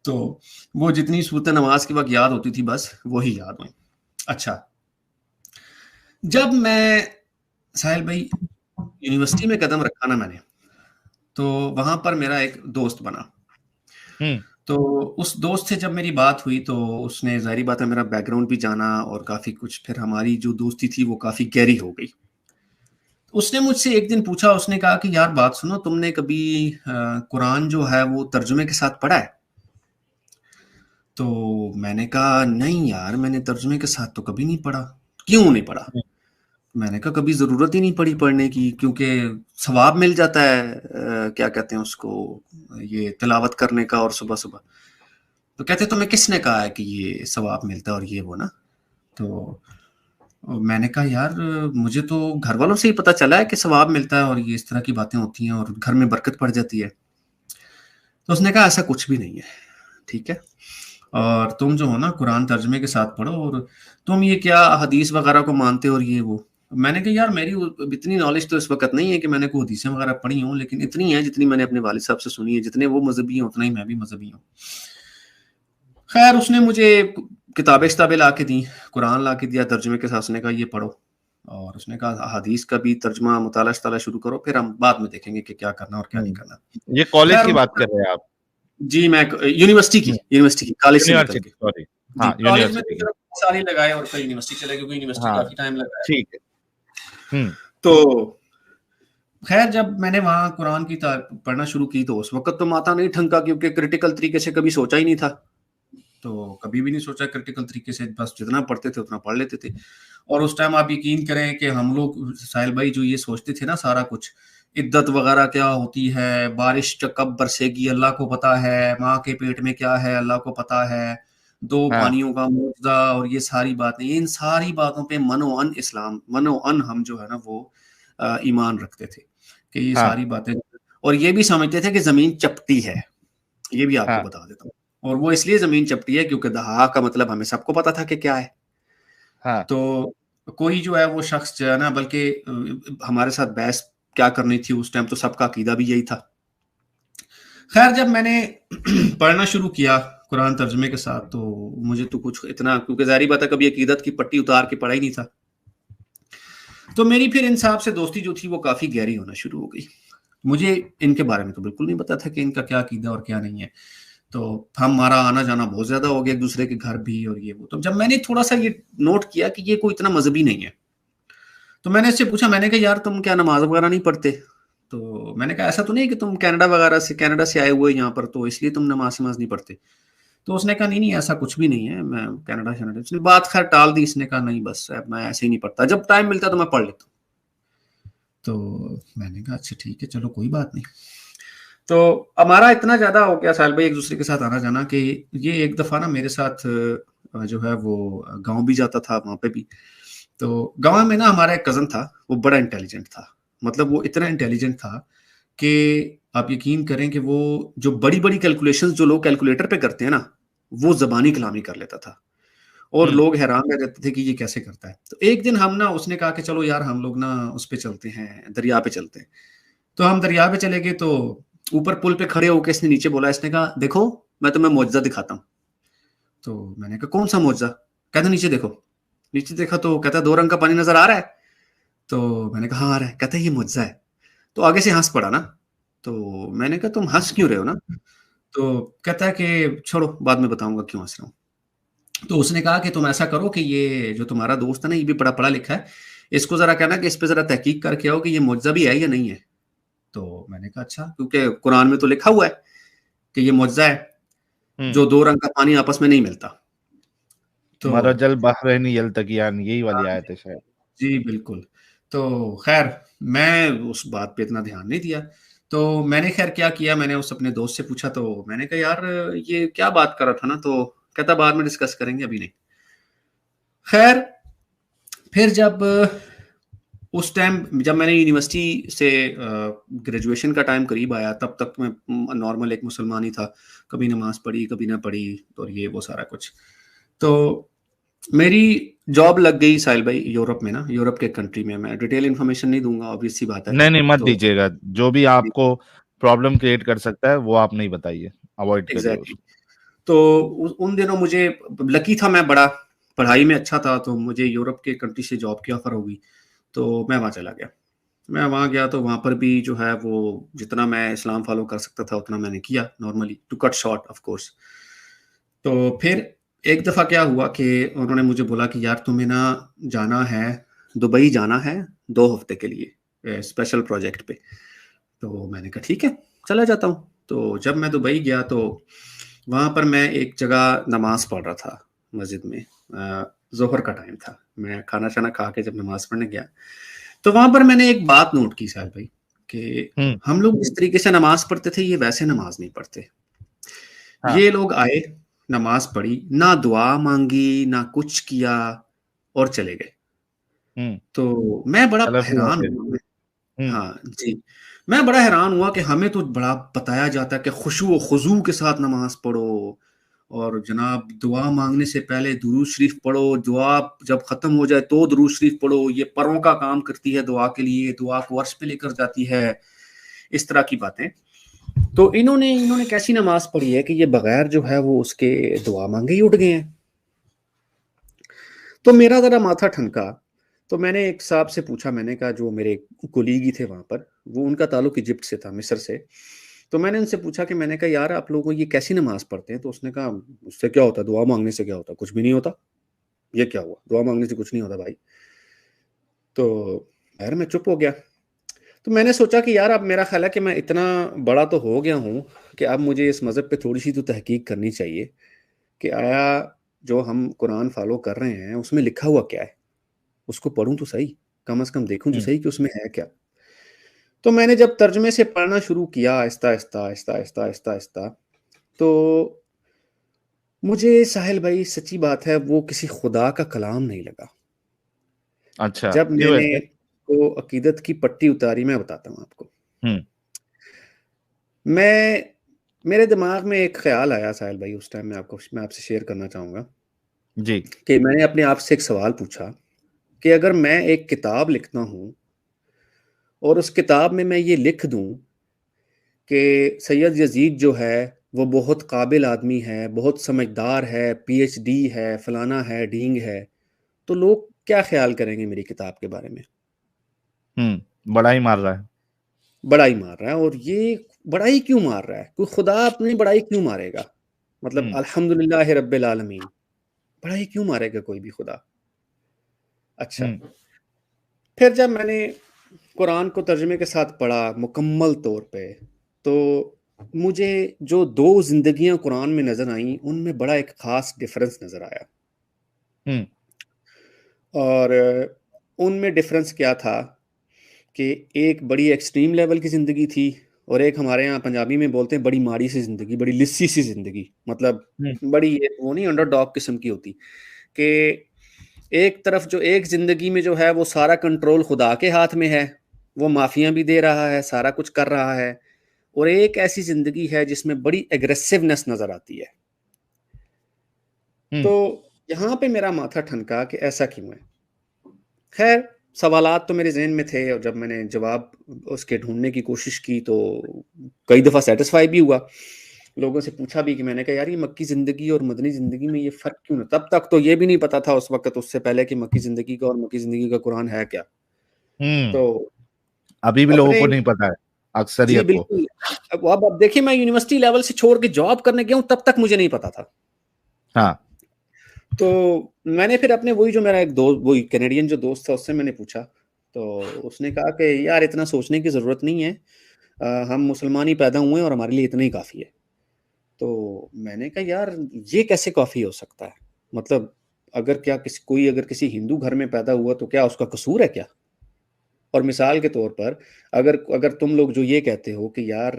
تو وہ جتنی صورتیں نماز کے وقت یاد ہوتی تھی بس وہی یاد ہوئی. اچھا جب میں ساحل بھائی یونیورسٹی میں قدم رکھا نا میں نے, تو وہاں پر میرا ایک دوست بنا. تو اس دوست سے جب میری بات ہوئی تو اس نے ظاہری بات ہے میرا بیک گراؤنڈ بھی جانا اور کافی کچھ, پھر ہماری جو دوستی تھی وہ کافی گہری ہو گئی. اس نے مجھ سے ایک دن پوچھا, اس نے کہا کہ یار بات سنو, تم نے کبھی قرآن جو ہے وہ ترجمے کے ساتھ پڑھا ہے؟ تو میں نے کہا نہیں یار میں نے ترجمے کے ساتھ تو کبھی نہیں پڑھا. کیوں نہیں پڑھا؟ میں نے کہا کبھی ضرورت ہی نہیں پڑی پڑھنے کی, کیونکہ ثواب مل جاتا ہے کیا کہتے ہیں اس کو, یہ تلاوت کرنے کا اور صبح صبح. تو کہتے تمہیں کس نے کہا ہے کہ یہ ثواب ملتا ہے اور یہ وہ نا. تو میں نے کہا یار مجھے تو گھر والوں سے ہی پتہ چلا ہے کہ ثواب ملتا ہے اور یہ اس طرح کی باتیں ہوتی ہیں اور گھر میں برکت پڑ جاتی ہے. تو اس نے کہا ایسا کچھ بھی نہیں ہے, ٹھیک ہے, اور تم جو ہو نا قرآن ترجمے کے ساتھ پڑھو, اور تم یہ کیا حدیث وغیرہ کو مانتے اور یہ وہ. میں نے کہا یار میری اتنی نالج تو اس وقت نہیں ہے کہ میں نے کوئی حدیثیں وغیرہ پڑھی ہوں, لیکن اتنی ہے جتنی میں نے اپنے والد صاحب سے سنی ہے, جتنے وہ مذہبی ہیں اتنا ہی میں بھی مذہبی ہوں. خیر اس نے مجھے کتابیں لا کے دی, قرآن لا کے دیا ترجمے کے ساتھ, اس نے کہا یہ پڑھو, اور اس نے کہا حدیث کا بھی ترجمہ مطالعہ شروع کرو, پھر ہم بعد میں دیکھیں گے کہ کیا کرنا اور کیا نہیں کرنا. یہ کالج کی بات کر رہے ہیں آپ؟ جی میں یونیورسٹی کی کالج سے نکل کے کالج میں سال ہی لگائے اور پھر یونیورسٹی چلے گئے, یونیورسٹی کافی ٹائم لگا. ٹھیک ہے. تو خیر جب میں نے وہاں قرآن کی پڑھنا شروع کی تو اس وقت تو ماتا نہیں ٹھنکا, کیونکہ کرٹیکل طریقے سے کبھی سوچا ہی نہیں تھا. تو کبھی بھی نہیں سوچا کرٹیکل طریقے سے, بس جتنا پڑھتے تھے اتنا پڑھ لیتے تھے. اور اس ٹائم آپ یقین کریں کہ ہم لوگ ساحل بھائی جو یہ سوچتے تھے نا سارا کچھ, عدت وغیرہ کیا ہوتی ہے, بارش کب برسے گی اللہ کو پتا ہے, ماں کے پیٹ میں کیا ہے اللہ کو پتا ہے, 2 پانیوں کا معجزہ, اور یہ ساری باتیں, ان ساری باتوں پہ من و ان ہم جو ہے نا وہ ایمان رکھتے تھے کہ یہ ساری باتیں, اور یہ بھی سمجھتے تھے کہ زمین چپٹی ہے. یہ بھی آپ کو بتا دیتا ہوں, اور وہ اس لیے زمین چپٹی ہے کیونکہ دہا کا مطلب ہمیں سب کو پتا تھا کہ کیا ہے. تو کوئی جو ہے وہ شخص جو ہے نا, بلکہ ہمارے ساتھ بحث کیا کرنی تھی اس ٹائم, تو سب کا عقیدہ بھی یہی تھا. خیر جب میں نے پڑھنا شروع کیا قرآن ترجمے کے ساتھ تو مجھے تو کچھ اتنا, کیونکہ ظاہری بات ہے کبھی عقیدت کی پٹی اتار کے پڑھا ہی نہیں تھا, تو میری پھر ان صاحب سے دوستی جو تھی وہ کافی گہری ہونا شروع ہو گئی. مجھے ان کے بارے میں تو بالکل نہیں پتا تھا کہ ان کا کیا عقیدہ اور کیا نہیں ہے. تو ہمارا آنا جانا بہت زیادہ ہو گیا ایک دوسرے کے گھر بھی اور یہ وہ. تو جب میں نے تھوڑا سا یہ نوٹ کیا کہ یہ کوئی اتنا مذہبی نہیں ہے, تو میں نے اس سے پوچھا, میں نے کہا یار تم کیا نماز وغیرہ نہیں پڑھتے؟ تو میں نے کہا ایسا تو نہیں کہ تم کینیڈا سے آئے ہوئے یہاں پر تو اس لیے تم نماز نہیں پڑھتے؟ تو اس نے کہا نہیں ایسا کچھ بھی نہیں ہے, میں کینیڈا اس نے بات خیر ٹال دی. اس نے کہا نہیں بس میں ایسے ہی نہیں پڑھتا, جب ٹائم ملتا تو میں پڑھ لیتا ہوں. تو میں نے کہا اچھا ٹھیک ہے چلو کوئی بات نہیں. تو ہمارا اتنا زیادہ ہو گیا ساحل بھائی ایک دوسرے کے ساتھ آنا جانا کہ یہ ایک دفعہ نا میرے ساتھ جو ہے وہ گاؤں بھی جاتا تھا وہاں پہ بھی. تو گاؤں میں نا ہمارا ایک کزن تھا, وہ بڑا انٹیلیجنٹ تھا, مطلب وہ اتنا انٹیلیجنٹ تھا کہ آپ یقین کریں کہ وہ جو بڑی بڑی کیلکولیشن جو لوگ کیلکولیٹر پہ کرتے ہیں نا, وہ زبانی کلامی کر لیتا تھا, اور لوگ حیران رہ جاتے تھے کہ یہ کیسے کرتا ہے. تو ایک دن ہم نا, اس نے کہا کہ چلو یار ہم لوگ نا اس پہ چلتے ہیں, دریا پہ چلتے ہیں. تو ہم دریا پہ چلے گئے, تو اوپر پل پہ کھڑے ہو کے اس نے نیچے بولا, اس نے کہا دیکھو میں تمہیں معجزہ دکھاتا ہوں. تو میں نے کہا کون سا معجزہ؟ کہتا نیچے دیکھو. نیچے دیکھا تو کہتا 2 رنگ کا پانی نظر آ رہا ہے. تو میں نے کہا ہاں آ رہا ہے. کہتا ہے یہ معجزہ ہے. تو آگے سے ہنس پڑا نا. تو میں نے کہا تم ہنس کیوں رہے ہو نا؟ تو کہتا ہے کہ چھوڑو بعد میں بتاؤں گا کیوں ہنس رہا ہوں. تو اس نے کہا کہ تم ایسا کرو کہ یہ جو تمہارا دوست ہے نا, یہ بھی بڑا پڑھا لکھا ہے, اس کو ذرا کہنا کہ اس پہ ذرا تحقیق کر کے آؤ کہ یہ معجزہ بھی ہے یا نہیں ہے. تو میں نے کہا اچھا, کیونکہ قرآن میں تو لکھا ہوا ہے کہ یہ معجزہ ہے جو 2 رنگ کا پانی آپس میں نہیں ملتا. تو مرج البحرین یلتقیان, یہی والی آیت ہے شاید. جی بالکل. تو خیر میں اس بات پہ اتنا دھیان نہیں دیا. تو میں نے خیر کیا میں نے اس اپنے دوست سے پوچھا, تو میں نے کہا یار یہ کیا بات کر رہا تھا نا؟ تو کہتا بعد میں ڈسکس کریں گے, ابھی نہیں. خیر پھر جب اس ٹائم جب میں نے یونیورسٹی سے گریجویشن کا ٹائم قریب آیا, تب تک میں نارمل ایک مسلمان ہی تھا, کبھی نماز پڑھی کبھی نہ پڑھی, اور یہ وہ سارا کچھ. تو میری جاب لگ گئی ساحل بھائی یورپ میں نا, یورپ کے کنٹری میں. میں ڈیٹیل انفارمیشن نہیں دوں گا, obvious سی بات ہے. نہیں مت تو دیجیے گا, جو بھی آپ کو پرابلم کریٹ کر سکتا ہے وہ آپ نہیں بتائیے, اوائڈ کریے اس ایگزیکٹلی. تو ان دنوں مجھے لکی تھا, میں بڑا پڑھائی میں اچھا تھا, تو مجھے یورپ کے کنٹری سے جاب کی آفر ہو گئی. تو میں وہاں چلا گیا. میں وہاں گیا تو وہاں پر بھی جو ہے وہ جتنا میں اسلام فالو کر سکتا تھا اتنا میں نے کیا normally, to cut short of course. تو پھر ایک دفعہ کیا ہوا کہ انہوں نے مجھے بولا کہ یار تمہیں نا جانا ہے, دبئی جانا ہے 2 ہفتے کے لیے اسپیشل پروجیکٹ پہ. تو میں نے کہا ٹھیک ہے چلا جاتا ہوں. تو جب میں دبئی گیا تو وہاں پر میں ایک جگہ نماز پڑھ رہا تھا مسجد میں, ظہر کا ٹائم تھا. میں کھانا شانا کھا کے جب نماز پڑھنے گیا تو وہاں پر میں نے ایک بات نوٹ کی ساحل بھائی, کہ ہم لوگ جس طریقے سے نماز پڑھتے تھے یہ ویسے نماز نہیں پڑھتے. یہ لوگ آئے, نماز پڑھی, نہ دعا مانگی نہ کچھ کیا, اور چلے گئے. تو میں بڑا حیران ہوا. ہاں جی, میں بڑا حیران ہوا کہ ہمیں تو بڑا بتایا جاتا ہے کہ خشوع و خضوع کے ساتھ نماز پڑھو, اور جناب دعا مانگنے سے پہلے درود شریف پڑھو, دعا جب ختم ہو جائے تو درود شریف پڑھو, یہ پروں کا کام کرتی ہے دعا کے لیے, دعا کو عرش پہ لے کر جاتی ہے, اس طرح کی باتیں. تو انہوں نے کیسی نماز پڑھی ہے کہ یہ بغیر جو ہے وہ اس کے دعا مانگے ہی اٹھ گئے ہیں. تو میرا ذرا ماتھا ٹھنکا. تو میں نے ایک صاحب سے پوچھا, میں نے کہا جو میرے کولیگی تھے وہاں پر, وہ ان کا تعلق ایجپٹ سے تھا, مصر سے. تو میں نے ان سے پوچھا کہ میں نے کہا یار آپ لوگوں یہ کیسی نماز پڑھتے ہیں؟ تو اس نے کہا اس سے کیا ہوتا ہے, دعا مانگنے سے کیا ہوتا ہے, کچھ بھی نہیں ہوتا. یہ کیا ہوا, دعا مانگنے سے کچھ نہیں ہوتا بھائی. تو یار میں چپ ہو گیا. تو میں نے سوچا کہ یار اب میرا خیال ہے کہ میں اتنا بڑا تو ہو گیا ہوں کہ اب مجھے اس مذہب پہ تھوڑی سی تو تحقیق کرنی چاہیے کہ آیا جو ہم قرآن فالو کر رہے ہیں اس میں لکھا ہوا کیا ہے, اس کو پڑھوں تو صحیح, کم از کم دیکھوں تو صحیح کہ اس میں ہے کیا. تو میں نے جب ترجمے سے پڑھنا شروع کیا آہستہ آہستہ آہستہ آہستہ آہستہ آہستہ, تو مجھے ساحل بھائی سچی بات ہے وہ کسی خدا کا کلام نہیں لگا. اچھا, جب میں نے کو عقیدت کی پٹی اتاری, میں بتاتا ہوں آپ کو. میرے دماغ میں ایک خیال آیا ساحل بھائی اس ٹائم, میں آپ سے شیئر کرنا چاہوں گا جی, کہ میں نے اپنے آپ سے ایک سوال پوچھا کہ اگر میں ایک کتاب لکھتا ہوں اور اس کتاب میں یہ لکھ دوں کہ سید یزید جو ہے وہ بہت قابل آدمی ہے, بہت سمجھدار ہے, پی ایچ ڈی ہے, فلانا ہے, ڈینگ ہے, تو لوگ کیا خیال کریں گے میری کتاب کے بارے میں؟ بڑا ہی مار رہا ہے, بڑائی مار رہا ہے. اور یہ بڑائی کیوں مار رہا ہے؟ کوئی خدا اپنی بڑائی کیوں مارے گا؟ مطلب الحمدللہ رب العالمین, بڑائی کیوں مارے گا کوئی بھی خدا؟ اچھا, پھر جب میں نے قرآن کو ترجمے کے ساتھ پڑھا مکمل طور پہ, تو مجھے جو 2 زندگیاں قرآن میں نظر آئیں ان میں بڑا ایک خاص ڈفرنس نظر آیا. اور ان میں ڈفرنس کیا تھا کہ ایک بڑی ایکسٹریم لیول کی زندگی تھی اور ایک ہمارے یہاں پنجابی میں بولتے ہیں بڑی ماڑی سی زندگی, بڑی لسی سی زندگی, مطلب بڑی وہ نہیں انڈر ڈاگ قسم کی ہوتی, کہ ایک طرف جو ایک زندگی میں جو ہے وہ سارا کنٹرول خدا کے ہاتھ میں ہے, وہ معافیاں بھی دے رہا ہے, سارا کچھ کر رہا ہے, اور ایک ایسی زندگی ہے جس میں بڑی ایگریسونیس نظر آتی ہے. تو یہاں پہ میرا ماتھا ٹھنکا کہ ایسا کیوں ہے. خیر سوالات تو میرے ذہن میں تھے, اور جب میں نے جواب اس کے ڈھونڈنے کی کوشش کی تو کئی دفعہ سیٹسفائی بھی ہوا, لوگوں سے پوچھا بھی کہ میں نے کہا یار یہ مکی زندگی اور مدنی زندگی میں یہ فرق کیوں ہے. تب تک تو یہ بھی نہیں پتا تھا اس وقت, اس سے پہلے, کہ مکی زندگی کا اور مکی زندگی کا قرآن ہے کیا. تو ابھی بھی لوگوں کو نہیں پتا ہے اکثریت جی کو. بالکل. اب دیکھیں میں یونیورسٹی لیول سے چھوڑ کے جاب کرنے گیا ہوں, تب تک مجھے نہیں پتا تھا. ہاں تو میں نے پھر اپنے وہی جو میرا ایک دوست, وہی کینیڈین جو دوست تھا, اس سے میں نے پوچھا, تو اس نے کہا کہ یار اتنا سوچنے کی ضرورت نہیں ہے, ہم مسلمان ہی پیدا ہوئے ہیں اور ہمارے لیے اتنا ہی کافی ہے. تو میں نے کہا یار یہ کیسے کافی ہو سکتا ہے, مطلب اگر کسی ہندو گھر میں پیدا ہوا تو کیا اس کا قصور ہے کیا. اور مثال کے طور پر اگر تم لوگ جو یہ کہتے ہو کہ یار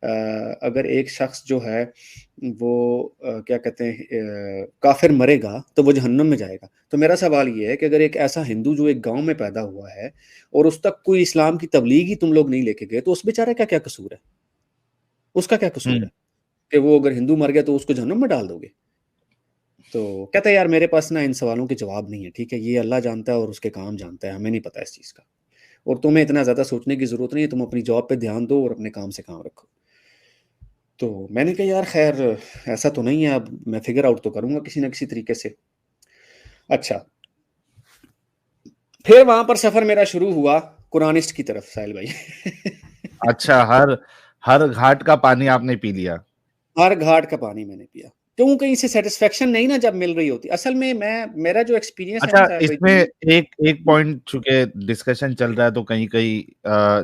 اگر ایک شخص جو ہے وہ کیا کہتے ہیں کافر مرے گا تو وہ جہنم میں جائے گا, تو میرا سوال یہ ہے کہ اگر ایک ایسا ہندو جو ایک گاؤں میں پیدا ہوا ہے اور اس تک کوئی اسلام کی تبلیغ ہی تم لوگ نہیں لے کے گئے, تو اس بیچارے کا کیا قصور ہے, اس کا کیا قصور ہے کہ وہ اگر ہندو مر گیا تو اس کو جہنم میں ڈال دو گے. تو کہتا ہے یار میرے پاس نا ان سوالوں کے جواب نہیں ہے, ٹھیک ہے, یہ اللہ جانتا ہے اور اس کے کام جانتا ہے, ہمیں نہیں پتا اس چیز کا, اور تمہیں اتنا زیادہ سوچنے کی ضرورت نہیں ہے, تم اپنی جاب پہ دھیان دو اور اپنے کام سے کام رکھو. تو میں نے کہا یار خیر ایسا تو نہیں ہے, اب میں فگر آؤٹ تو کروں گا کسی نہ کسی طریقے سے. اچھا پھر وہاں پر سفر میرا شروع ہوا قرآنسٹ کی طرف, ساحل بھائی. اچھا ہر گھاٹ کا پانی آپ نے پی لیا؟ ہر گھاٹ کا پانی میں نے پیا, کیوں کہیں سے سیٹسفیکشن نہیں نا جب مل رہی ہوتی. اصل میں میرا جو ایکسپیرینس ہے نا اچھا اس میں ایک پوائنٹ چونکہ ڈسکشن چل رہا ہے تو کہیں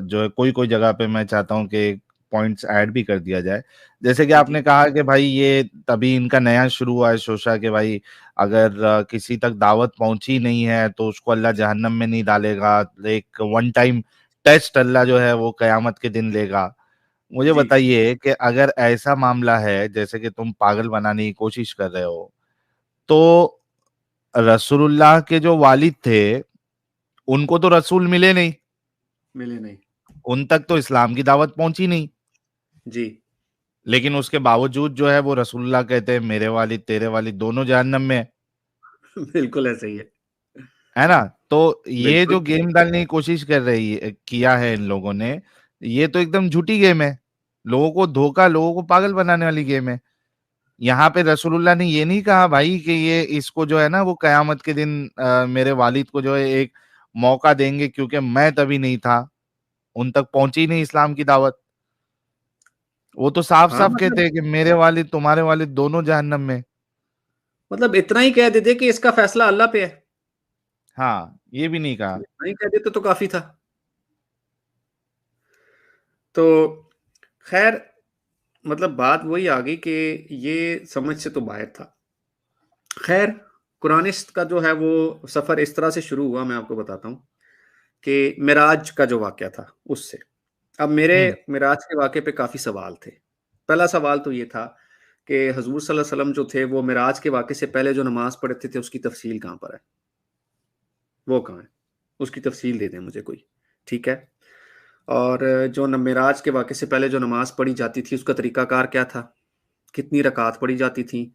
جو ہے کوئی جگہ پہ میں چاہتا ہوں کہ پوائنٹس ایڈ بھی کر دیا جائے. جیسے کہ آپ نے کہا کہ بھائی یہ تبھی ان کا نیا شروع ہوا ہے شوشا, کہ بھائی اگر کسی تک دعوت پہنچی نہیں ہے تو اس کو اللہ جہنم میں نہیں ڈالے گا, ایک ون ٹائم ٹیسٹ اللہ جو ہے وہ قیامت کے دن لے گا. مجھے بتائیے کہ اگر ایسا معاملہ ہے جیسے کہ تم پاگل بنانے کی کوشش کر رہے ہو, تو رسول اللہ کے جو والد تھے ان کو تو رسول ملے نہیں, ان تک تو اسلام کی دعوت پہنچی نہیں جی, لیکن اس کے باوجود جو ہے وہ رسول اللہ کہتے ہیں میرے والد تیرے والد دونوں جہنم میں. بالکل ایسا ہی ہے نا. تو یہ جو گیم ڈالنے کی کوشش کیا ہے ان لوگوں نے, یہ تو ایک دم جھوٹی گیم ہے, لوگوں کو دھوکا, لوگوں کو پاگل بنانے والی گیم ہے. یہاں پہ رسول اللہ نے یہ نہیں کہا بھائی کہ یہ اس کو جو ہے نا وہ قیامت کے دن میرے والد کو جو ہے ایک موقع دیں گے, کیونکہ میں تبھی نہیں تھا, ان تک پہنچی نہیں اسلام کی دعوت. وہ تو صاف کہتے ہیں کہ میرے والد تمہارے والد دونوں جہنم میں. مطلب اتنا ہی کہہ دیتے کہ اس کا فیصلہ اللہ پہ ہے. ہاں یہ بھی نہیں کہا, نہیں کہہ دیتے تو کافی تھا. تو خیر مطلب بات وہی آ گئی کہ یہ سمجھ سے تو باہر تھا. خیر قرآنسٹ کا جو ہے وہ سفر اس طرح سے شروع ہوا, میں آپ کو بتاتا ہوں کہ معراج کا جو واقعہ تھا اس سے. اب میرے معراج کے واقعے پہ کافی سوال تھے. پہلا سوال تو یہ تھا کہ حضور صلی اللہ علیہ وسلم جو تھے وہ معراج کے واقعے سے پہلے جو نماز پڑھتے تھے اس کی تفصیل کہاں پر ہے, وہ کہاں ہے, اس کی تفصیل دے دیں مجھے کوئی, ٹھیک ہے. اور جو معراج کے واقعے سے پہلے جو نماز پڑھی جاتی تھی اس کا طریقہ کار کیا تھا, کتنی رکعات پڑھی جاتی تھی,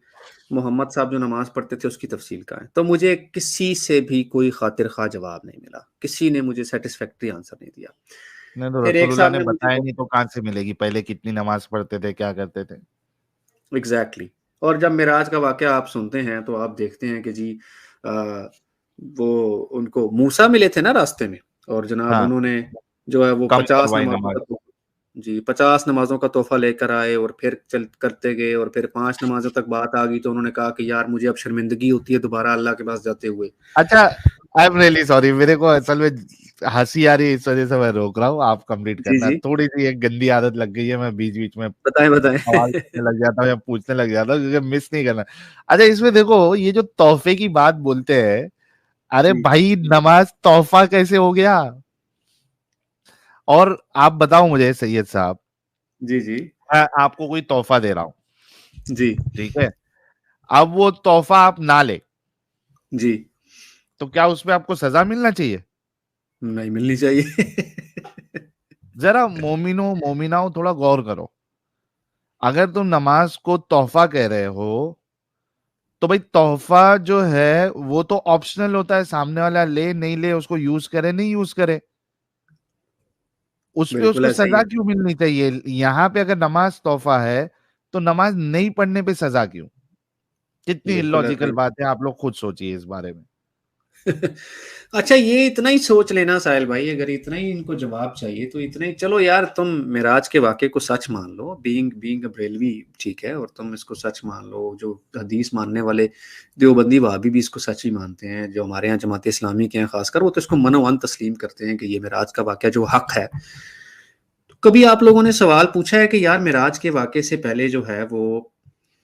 محمد صاحب جو نماز پڑھتے تھے اس کی تفصیل کہاں ہے. تو مجھے کسی سے بھی کوئی خاطر خواہ جواب نہیں ملا, کسی نے مجھے سیٹسفیکٹری آنسر نہیں دیا. نہیں تو رسول اللہ نے بتایا نہیں تو کہاں سے ملے گی, پہلے کتنی نماز پڑھتے تھے, کیا کرتے تھے. ایگزیکٹلی. اور جب معراج کا واقعہ آپ سنتے ہیں تو آپ دیکھتے ہیں کہ جی وہ ان کو موسیٰ ملے تھے نا راستے میں, اور جناب انہوں نے جو ہے وہ 50 نمازوں کا تحفہ لے کر آئے, اور پھر کرتے گئے, اور پھر 5 نمازوں تک بات آ گئی تو انہوں نے کہا کہ یار مجھے اب شرمندگی ہوتی ہے دوبارہ اللہ کے پاس جاتے ہوئے. اچھا آئی ایم ریئلی سوری, میرے کو اصل میں ہنسی آ رہی ہے اس وجہ سے میں روک رہا ہوں, آپ کمپلیٹ کرنا. تھوڑی سی ایک گندی عادت لگ گئی ہے, میں بیچ میں بتائیں سوال کرنے لگ جاتا ہوں یا پوچھنے لگ جاتا ہوں کیونکہ مس نہیں کرنا. اچھا اس میں دیکھو یہ جو تحفے کی بات بولتے ہیں, ارے بھائی نماز تحفہ کیسے ہو گیا؟ اور آپ بتاؤ مجھے سید صاحب, جی جی میں آپ کو کوئی تحفہ دے رہا ہوں، جی ٹھیک ہے، اب وہ تحفہ آپ نہ لے جی، تو کیا اس پہ آپ کو سزا ملنا چاہیے؟ نہیں ملنی چاہیے. ذرا مومناؤ تھوڑا غور کرو. اگر تم نماز کو تحفہ کہہ رہے ہو تو بھائی تحفہ جو ہے وہ تو آپشنل ہوتا ہے، سامنے والا لے نہیں لے، اس کو یوز کرے نہیں یوز کرے، اس پہ اس بالکل کو ایسا ہی سزا ہے. کیوں ملنی چاہیے؟ یہاں پہ اگر نماز تحفہ ہے تو نماز نہیں پڑھنے پہ سزا کیوں؟ کتنی بالکل ایسا لاجیکل ہی. بات ہے، آپ لوگ خود سوچیے اس بارے میں. اچھا یہ اتنا ہی سوچ لینا ساحل بھائی، اگر اتنا ہی ان کو جواب چاہیے تو اتنا ہی چلو یار، تم معراج کے واقعے کو سچ مان لو، بینگ بریلوی ٹھیک ہے، اور تم اس کو سچ مان لو. جو حدیث ماننے والے دیوبندی وہابی بھی اس کو سچ ہی مانتے ہیں، جو ہمارے یہاں جماعت اسلامی کے ہیں خاص کر، وہ تو اس کو منوان تسلیم کرتے ہیں کہ یہ معراج کا واقعہ جو حق ہے. تو کبھی آپ لوگوں نے سوال پوچھا ہے کہ یار معراج کے واقعے سے پہلے جو ہے وہ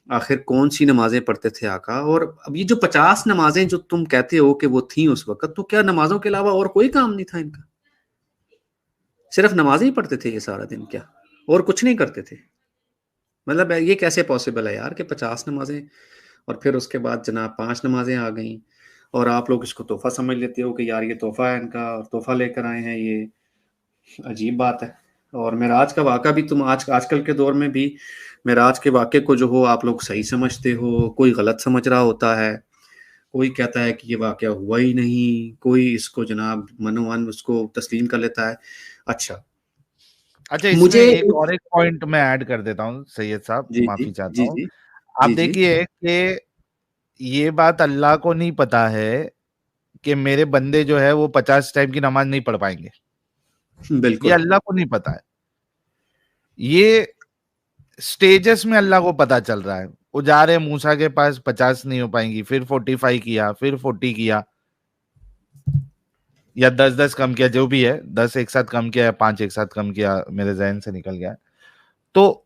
آخر کون سی نمازیں پڑھتے تھے آقا؟ اور اب یہ جو 50 نمازیں جو تم کہتے ہو کہ وہ تھیں اس وقت، تو کیا نمازوں کے علاوہ اور کوئی کام نہیں تھا ان کا؟ صرف نمازیں ہی پڑھتے تھے یہ سارا دن کیا، اور کچھ نہیں کرتے تھے؟ مطلب یہ کیسے پاسبل ہے یار کہ 50 نمازیں اور پھر اس کے بعد جناب 5 نمازیں آ گئیں، اور آپ لوگ اس کو تحفہ سمجھ لیتے ہو کہ یار یہ تحفہ ہے ان کا اور تحفہ لے کر آئے ہیں. یہ عجیب بات ہے. اور معراج کا واقعہ بھی تم آج کل کے دور میں بھی معراج کے واقعے کو جو ہو آپ لوگ صحیح سمجھتے ہو، کوئی غلط سمجھ رہا ہوتا ہے، کوئی کہتا ہے کہ یہ واقعہ ہوا ہی نہیں، کوئی اس کو جناب منوان اس کو تسلیم کر لیتا ہے. اچھا اچھا اس میں مجھے ایک اور ایک پوائنٹ میں ایڈ کر دیتا ہوں سید صاحب، جی جی معافی چاہتا جی ہوں. جی آپ جی جی دیکھیے کہ یہ بات اللہ کو نہیں پتا ہے کہ میرے بندے جو ہے وہ 50 ٹائم کی نماز نہیں پڑھ پائیں گے، یہ بالکل اللہ کو نہیں پتا ہے. یہ سٹیجز میں اللہ کو پتا چل رہا ہے. وہ جا رہے موسیٰ کے پاس 50 نہیں ہو پائیں گی، پھر 45 کیا، پھر 40 کیا، یا 10 کم کیا، جو بھی ہے 10 ایک ساتھ کم کیا یا 5 ایک ساتھ کم کیا، میرے ذہن سے نکل گیا. تو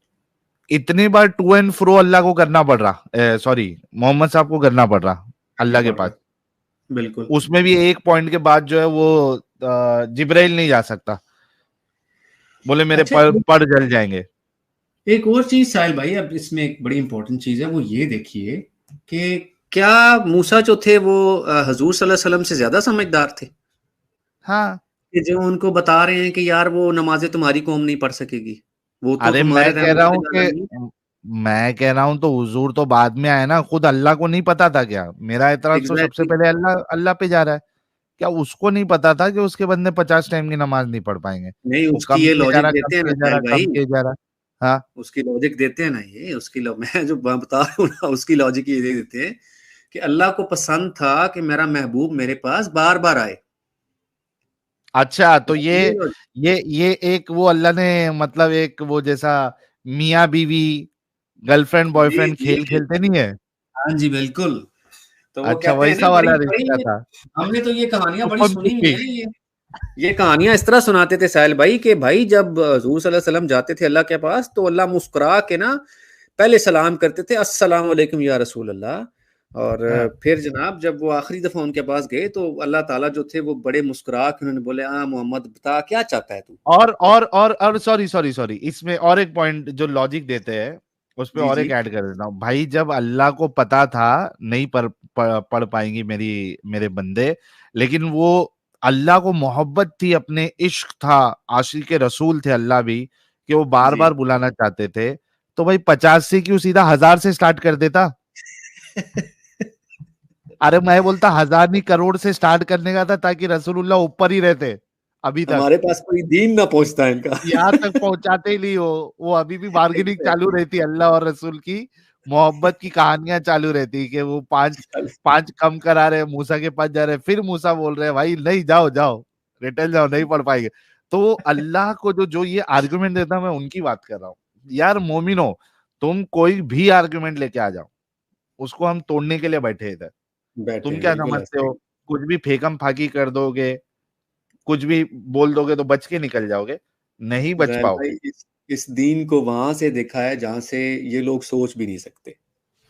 اتنی بار ٹو اینڈ فرو اللہ کو کرنا پڑ رہا، سوری محمد صاحب کو کرنا پڑ رہا اللہ کے پڑھ پاس. رہا بالکل. اس میں بھی ایک پوائنٹ کے بعد جو ہے وہ جبرائیل نہیں جا سکتا، بولے میرے اچھا پڑ جل جائیں گے. ایک اور چیز ساحل بھائی، اب اس میں ایک بڑی امپورٹنٹ چیز ہے، وہ یہ دیکھیے کہ کیا موسیٰ جو تھے وہ حضور صلی اللہ علیہ وسلم سے زیادہ سمجھدار تھے ہاں کہ جو ان کو بتا رہے ہیں کہ یار وہ نمازیں تمہاری قوم نہیں پڑھ سکے گی، وہ تو ارے تمہارے رحمت عالمین. میں کہہ رہا ہوں تو حضور تو بعد میں آئے نا، خود اللہ کو نہیں پتا تھا کیا؟ میرا اعتراض تو سب سے ایگزیکٹلی پہلے اللہ پہ جا رہا ہے. کیا اس کو نہیں پتا تھا کہ اس کے بندے 50 ٹائم کی نماز نہیں پڑھ پائیں گے؟ نہیں، وہ اس کی کم یہ کیے جا لاجک رہا، کم دیتے ہیں نا کیے جا ساحل رہا، بھائی، کم کیے جا رہا. ہاں اس کی لاجک دیتے ہیں نا، یہ اس کی میں جو بتا رہا ہوں نا، اس کی لاجک یہ دیتے ہیں کہ اللہ کو پسند تھا کہ میرا محبوب میرے پاس بار بار آئے. اچھا تو یہ یہ ایک وہ اللہ نے مطلب ایک وہ جیسا میاں بیوی گرل فرینڈ بوائے جی فرینڈ جی کھیل کھیلتے نہیں ہے؟ ہاں جی بالکل. تو وہ اچھا کہتے ہیں نا ویسا بڑی والا بڑی رشتہ تھا. ہم نے تو یہ کہانیاں بڑی چھپم سنی ہوئی چھپی. ہیں. یہ کہانیاں اس طرح سناتے تھے ساحل بھائی کہ بھائی جب حضور صلی اللہ علیہ وسلم جاتے تھے اللہ کے پاس تو اللہ مسکرا کے نا پہلے سلام کرتے تھے، السلام علیکم یا رسول اللہ، اور ہاں. پھر جناب جب وہ آخری دفعہ ان کے پاس گئے تو اللہ تعالیٰ جو تھے وہ بڑے مسکرا کے انہوں نے بولے محمد بتا کیا چاہتا ہے تو. اور سوری اس میں اور ایک پوائنٹ جو لاجک دیتے ہیں اس پہ جی اور جی ایک ایڈ کر دیتا ہوں. بھائی جب اللہ کو پتا تھا نہیں پڑھ پائیں گی میرے بندے، لیکن وہ اللہ کو محبت تھی، اپنے عشق تھا، عاشق رسول تھے اللہ بھی، کہ وہ بار جی بار بلانا چاہتے تھے. تو بھائی 50 سے کیوں سیدھا 1000 سے سٹارٹ کر دیتا؟ ارے میں بولتا 1000 نہیں کروڑ سے سٹارٹ کرنے کا تھا تاکہ رسول اللہ اوپر ہی رہتے ابھی تک. ہمارے پاس کوئی دین نہ پہنچتا ہے ان کا. یہاں تک پہنچاتے ہی نہیں ہو، وہ ابھی بھی بارگیننگ چالو رہتی اللہ اور رسول کی، محبت کی کہانیاں چالو رہتی کہ وہ پانچ کم کرا رہے، موسیٰ کے پاس جا رہے، پھر موسیٰ بول رہے بھائی نہیں جاؤ ریٹل جاؤ، نہیں پڑھ پائیں گے. تو اللہ کو جو یہ آرگومنٹ دیتا میں ان کی بات کر رہا ہوں. یار مومنو، تم کوئی بھی آرگومنٹ لے کے آ جاؤ، اس کو ہم توڑنے کے لیے بیٹھے ادھر. بیٹھے تم ہیں کیا بالکل سمجھتے ایسے ہو ہی. کچھ بھی پھیکم پھاکی کر دو گے، کچھ بھی بول دو گے تو بچ کے نکل جاؤ گے؟ نہیں بچ زہر پاؤ گے. بھائی اس دین کو وہاں سے دیکھا ہے جہاں سے یہ لوگ سوچ بھی نہیں سکتے.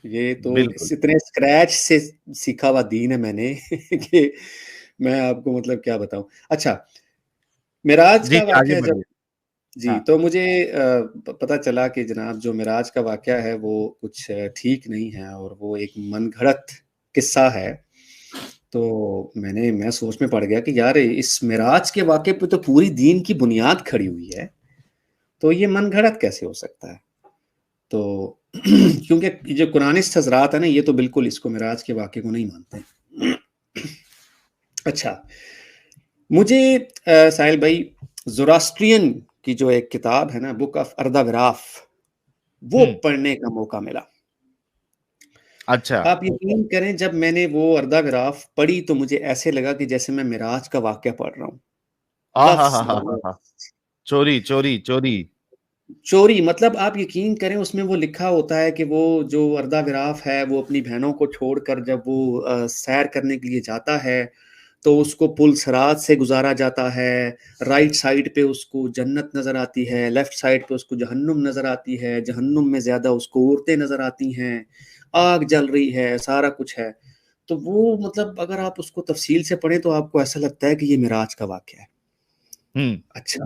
یہ تو بالکل. اتنے اسکریچ سے سیکھا ہوا دین ہے میں نے کہ میں آپ کو مطلب کیا بتاؤں. اچھا معراج جی کا جی آگے واقعہ بڑھیے. جی تو مجھے پتہ چلا کہ جناب جو معراج کا واقعہ ہے وہ کچھ ٹھیک نہیں ہے اور وہ ایک من گھڑت قصہ ہے. تو میں سوچ میں پڑ گیا کہ یار اس معراج کے واقعے پہ تو پوری دین کی بنیاد کھڑی ہوئی ہے, تو یہ من گھڑت کیسے ہو سکتا ہے؟ تو کیونکہ جو قرآنسٹ حضرات ہیں نا, یہ تو بالکل اس کو معراج کے واقعے کو نہیں مانتے. اچھا, مجھے ساحل بھائی زوراسٹرین کی جو ایک کتاب ہے نا, بک آف ارداوراف, وہ پڑھنے کا موقع ملا. اچھا, آپ یقین کریں جب میں نے وہ ارداوراف پڑھی تو مجھے ایسے لگا کہ جیسے میں معراج کا واقعہ پڑھ رہا ہوں. چوری چوری چوری چوری مطلب آپ یقین کریں اس میں وہ لکھا ہوتا ہے کہ وہ جو ارداوراف ہے وہ اپنی بہنوں کو چھوڑ کر جب وہ سیر کرنے کے لیے جاتا ہے تو اس کو پل صراط سے گزارا جاتا ہے. رائٹ سائڈ پہ اس کو جنت نظر آتی ہے, لیفٹ سائڈ پہ اس کو جہنم نظر آتی ہے, جہنم میں زیادہ اس کو عورتیں نظر آتی ہیں, آگ جل رہی ہے, سارا کچھ ہے. تو وہ مطلب اگر آپ اس کو تفصیل سے پڑھیں تو آپ کو ایسا لگتا ہے کہ یہ معراج کا واقعہ ہے. اچھا,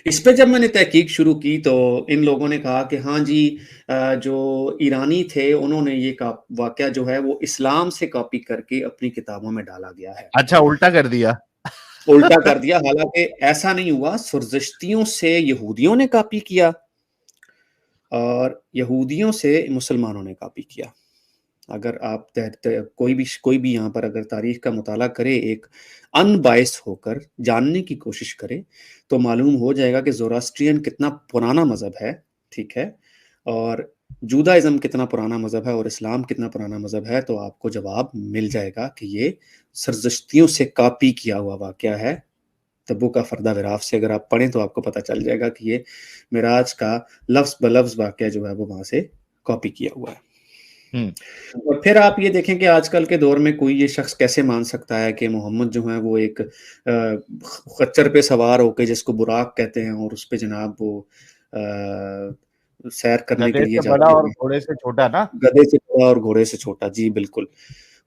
اس پہ جب میں نے تحقیق شروع کی تو ان لوگوں نے کہا کہ ہاں جی جو ایرانی تھے انہوں نے یہ واقعہ جو ہے وہ اسلام سے کاپی کر کے اپنی کتابوں میں ڈالا گیا ہے. اچھا, الٹا کر دیا. الٹا کر دیا, حالانکہ ایسا نہیں ہوا. سرزشتیوں سے یہودیوں نے کاپی کیا اور یہودیوں سے مسلمانوں نے کاپی کیا. اگر آپ کوئی بھی یہاں پر اگر تاریخ کا مطالعہ کرے, ایک ان بائس ہو کر جاننے کی کوشش کرے تو معلوم ہو جائے گا کہ زوراسٹرین کتنا پرانا مذہب ہے, ٹھیک ہے, اور جودائزم کتنا پرانا مذہب ہے اور اسلام کتنا پرانا مذہب ہے. تو آپ کو جواب مل جائے گا کہ یہ سرزشتیوں سے کاپی کیا ہوا واقعہ ہے. بک آف ارداوراف سے اگر آپ پڑھیں تو آپ کو پتہ چل جائے گا کہ یہ معراج کا لفظ بلفظ واقعہ جو ہے وہ وہاں سے کاپی کیا ہوا ہے. اور پھر آپ یہ دیکھیں کہ آج کل کے دور میں کوئی یہ شخص کیسے مان سکتا ہے کہ محمد جو ہے وہ ایک خچر پہ سوار ہو کے, جس کو براق کہتے ہیں, اور اس پہ جناب وہ سیر کرنے کے لیے جاتے ہیں. اور گھوڑے سے چھوٹا نا, گدھے سے بڑا اور گھوڑے سے چھوٹا, جی بالکل.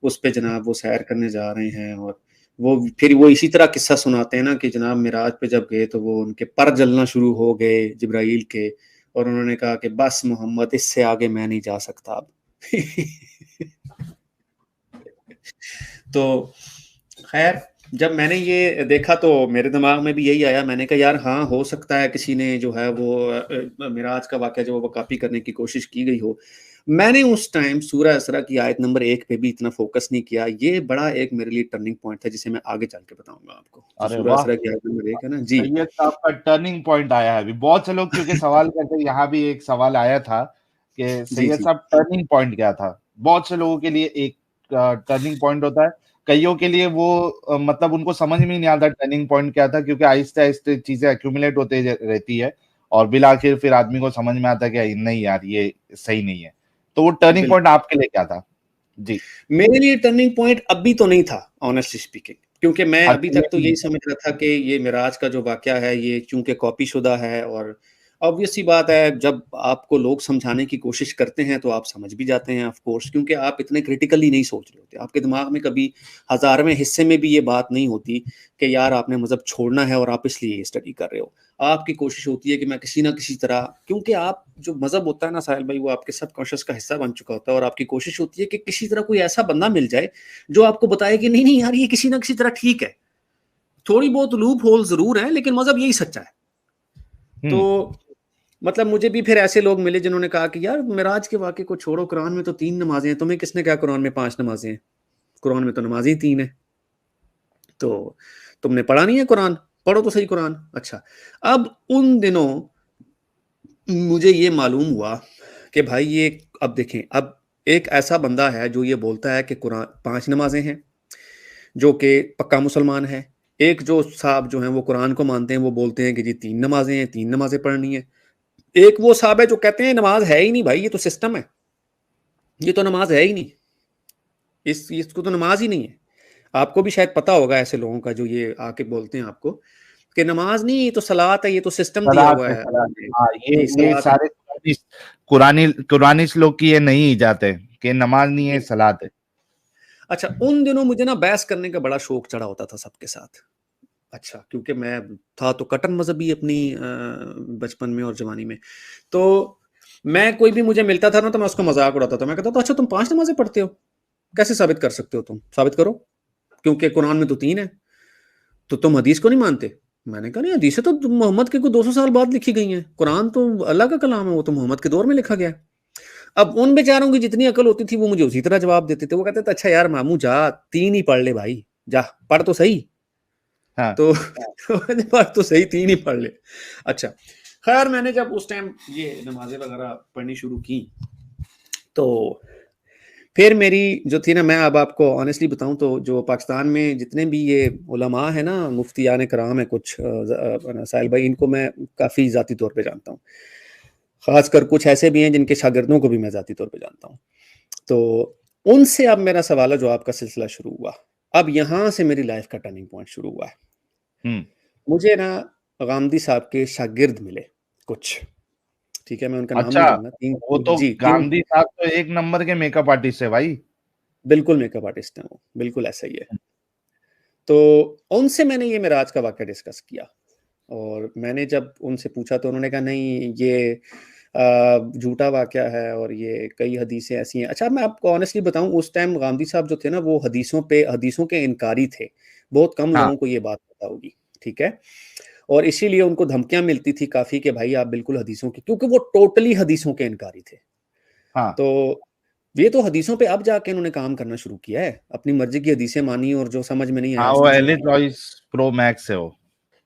اس پہ جناب وہ سیر کرنے جا رہے ہیں اور وہ پھر وہ اسی طرح قصہ سناتے ہیں نا کہ جناب معراج پہ جب گئے تو وہ ان کے پر جلنا شروع ہو گئے جبرائیل کے, اور انہوں نے کہا کہ بس محمد اس سے آگے میں نہیں جا سکتا اب. تو خیر جب میں نے یہ دیکھا تو میرے دماغ میں بھی یہی آیا. میں نے کہا یار ہاں ہو سکتا ہے کسی نے جو ہے وہ معراج کا واقعہ جو وہ کاپی کرنے کی کوشش کی گئی ہو. میں نے اس ٹائم سورہ اسراء کی آیت نمبر 1 پہ بھی اتنا فوکس نہیں کیا. یہ بڑا ایک میرے لیے ٹرننگ پوائنٹ تھا جسے میں آگے چل کے بتاؤں گا آپ کو. سورہ اسراء کی آیت نمبر 1 ہے نا جی, سید صاحب کا ٹرننگ پوائنٹ آیا ہے. ابھی بہت سے لوگ کیونکہ سوال کرتے, یہاں بھی ایک سوال آیا تھا کہ سید صاحب ٹرننگ پوائنٹ کیا تھا. بہت سے لوگوں کے لیے ایک ٹرننگ پوائنٹ ہوتا ہے, کئیوں کے لیے وہ مطلب ان کو سمجھ میں نہیں آتا ٹرننگ پوائنٹ کیا تھا, کیونکہ آہستہ آہستہ چیزیں ایکومولیٹ ہوتے رہتی ہے اور بالآخر پھر آدمی کو سمجھ میں آتا ہے کہ نہیں یار یہ صحیح نہیں ہے. تو وہ ٹرننگ پوائنٹ آپ کے لیے کیا تھا؟ جی میرے لیے ٹرننگ پوائنٹ ابھی تو نہیں تھا آنیسٹلی اسپیکنگ, کیونکہ میں ابھی تک تو یہی سمجھ رہا تھا کہ یہ معراج کا جو واقعہ ہے یہ چونکہ کاپی شدہ ہے, اور obvious سی بات ہے جب آپ کو لوگ سمجھانے کی کوشش کرتے ہیں تو آپ سمجھ بھی جاتے ہیں آف کورس, کیونکہ آپ اتنے کریٹیکلی نہیں سوچ رہے ہوتے. آپ کے دماغ میں کبھی ہزارویں حصے میں بھی یہ بات نہیں ہوتی کہ یار آپ نے مذہب چھوڑنا ہے اور آپ اس لیے یہ اسٹڈی کر رہے ہو. آپ کی کوشش ہوتی ہے کہ میں کسی نہ کسی طرح, کیونکہ آپ جو مذہب ہوتا ہے نا ساحل بھائی, وہ آپ کے سب کانشیس کا حصہ بن چکا ہوتا ہے, اور آپ کی کوشش ہوتی ہے کہ کسی طرح کوئی ایسا بندہ مل جائے جو آپ کو بتائے کہ نہیں یار یہ کسی نہ کسی طرح ٹھیک ہے, تھوڑی بہت لوپ ہول ضرور ہے لیکن مذہب یہی سچا ہے. تو مطلب مجھے بھی پھر ایسے لوگ ملے جنہوں نے کہا کہ یار معراج کے واقعے کو چھوڑو, قرآن میں تو 3 نمازیں ہیں, تمہیں کس نے کہا قرآن میں 5 نمازیں ہیں, قرآن میں تو نمازیں 3 ہیں, تو تم نے پڑھا نہیں ہے قرآن, پڑھو تو صحیح قرآن. اچھا, اب ان دنوں مجھے یہ معلوم ہوا کہ بھائی یہ اب دیکھیں, اب ایک ایسا بندہ ہے جو یہ بولتا ہے کہ قرآن 5 نمازیں ہیں, جو کہ پکا مسلمان ہے. ایک جو صاحب جو ہیں وہ قرآن کو مانتے ہیں, وہ بولتے ہیں کہ جی 3 نمازیں ہیں, 3 نمازیں پڑھنی ہیں. ایک وہ صاحب ہے جو کہتے ہیں نماز ہے ہی نہیں بھائی, یہ تو سسٹم ہے, یہ تو نماز ہے ہی نہیں, اس کو تو نماز ہی نہیں ہے. آپ کو بھی شاید پتا ہوگا ایسے لوگوں کا جو یہ آ کے بولتے ہیں آپ کو کہ نماز نہیں, یہ تو صلاۃ ہے, یہ تو سسٹم دیا ہوا ہے. یہ سارے قرآنی لوگ کی یہ نہیں جاتے کہ نماز نہیں ہے, صلاۃ ہے. اچھا, ان دنوں مجھے نا بحث کرنے کا بڑا شوق چڑھا ہوتا تھا سب کے ساتھ. اچھا کیونکہ میں تھا تو کٹن مذہبی اپنی بچپن میں اور جوانی میں، تو میں کوئی بھی مجھے ملتا تھا نا تو میں اس کا مذاق اڑاتا تھا. میں کہتا تھا اچھا تم 5 نمازیں پڑھتے ہو، کیسے ثابت کر سکتے ہو؟ تم ثابت کرو، کیونکہ قرآن میں تو 3 ہے، تو تم حدیث کو نہیں مانتے. میں نے کہا نہیں، حدیثیں تو محمد کے کوئی 200 سال بعد لکھی گئی ہیں، قرآن تو اللہ کا کلام ہے، وہ تو محمد کے دور میں لکھا گیا ہے. اب ان بیچاروں کی جتنی عقل ہوتی تھی وہ مجھے اسی طرح جواب دیتے تھے. وہ کہتے تھے اچھا یار ماموں جا 3 ہی پڑھ لے بھائی، جا پڑھ تو صحیح. ہاں تو پڑھ تو صحیح 3 ہی پڑھ لے. اچھا خیر میں نے جب اس ٹائم یہ نمازیں وغیرہ پڑھنی شروع کی تو پھر میری جو تھی نا، میں اب آپ کو آنیسٹلی بتاؤں تو جو پاکستان میں جتنے بھی یہ علماء ہیں نا، مفتیان کرام ہیں کچھ ساحل بھائی، ان کو میں کافی ذاتی طور پہ جانتا ہوں، خاص کر کچھ ایسے بھی ہیں جن کے شاگردوں کو بھی میں ذاتی طور پہ جانتا ہوں. تو ان سے اب میرا سوال و جواب کا سلسلہ شروع ہوا. اب یہاں سے میری لائف کا ٹرننگ پوائنٹ شروع ہوا ہے. مجھے نا غامدی صاحب کے شاگرد ملے کچھ، ٹھیک ہے، میں ان کا نام نہیں اچھا، لوں گا. وہ تو جی گاندھی صاحب تو ایک نمبر کے میک اپ آرٹسٹ ہے بھائی. بالکل میک اپ آرٹسٹ ہیں وہ، بالکل ایسا ہی ہے. تو ان سے میں نے یہ معراج کا واقعہ ڈسکس کیا، اور میں نے جب ان سے پوچھا تو انہوں نے کہا نہیں یہ جھوٹا واقعہ ہے اور یہ کئی حدیثیں ایسی ہیں. اچھا میں آپ کو آنیسٹلی بتاؤں، اس ٹائم غامدی صاحب جو تھے نا وہ حدیثوں کے انکاری تھے. بہت کم لوگوں کو یہ بات پتا ہوگی، ٹھیک ہے، اور اسی لیے ان کو دھمکیاں ملتی تھی کافی کہ بھائی آپ بالکل حدیثوں کی، کیونکہ وہ ٹوٹلی حدیثوں کے انکاری تھے. تو یہ تو حدیثوں پہ اب جا کے انہوں نے کام کرنا شروع کیا ہے، اپنی مرضی کی حدیثیں مانی اور جو سمجھ میں نہیں آیا وہ L A choice pro max ہے، وہ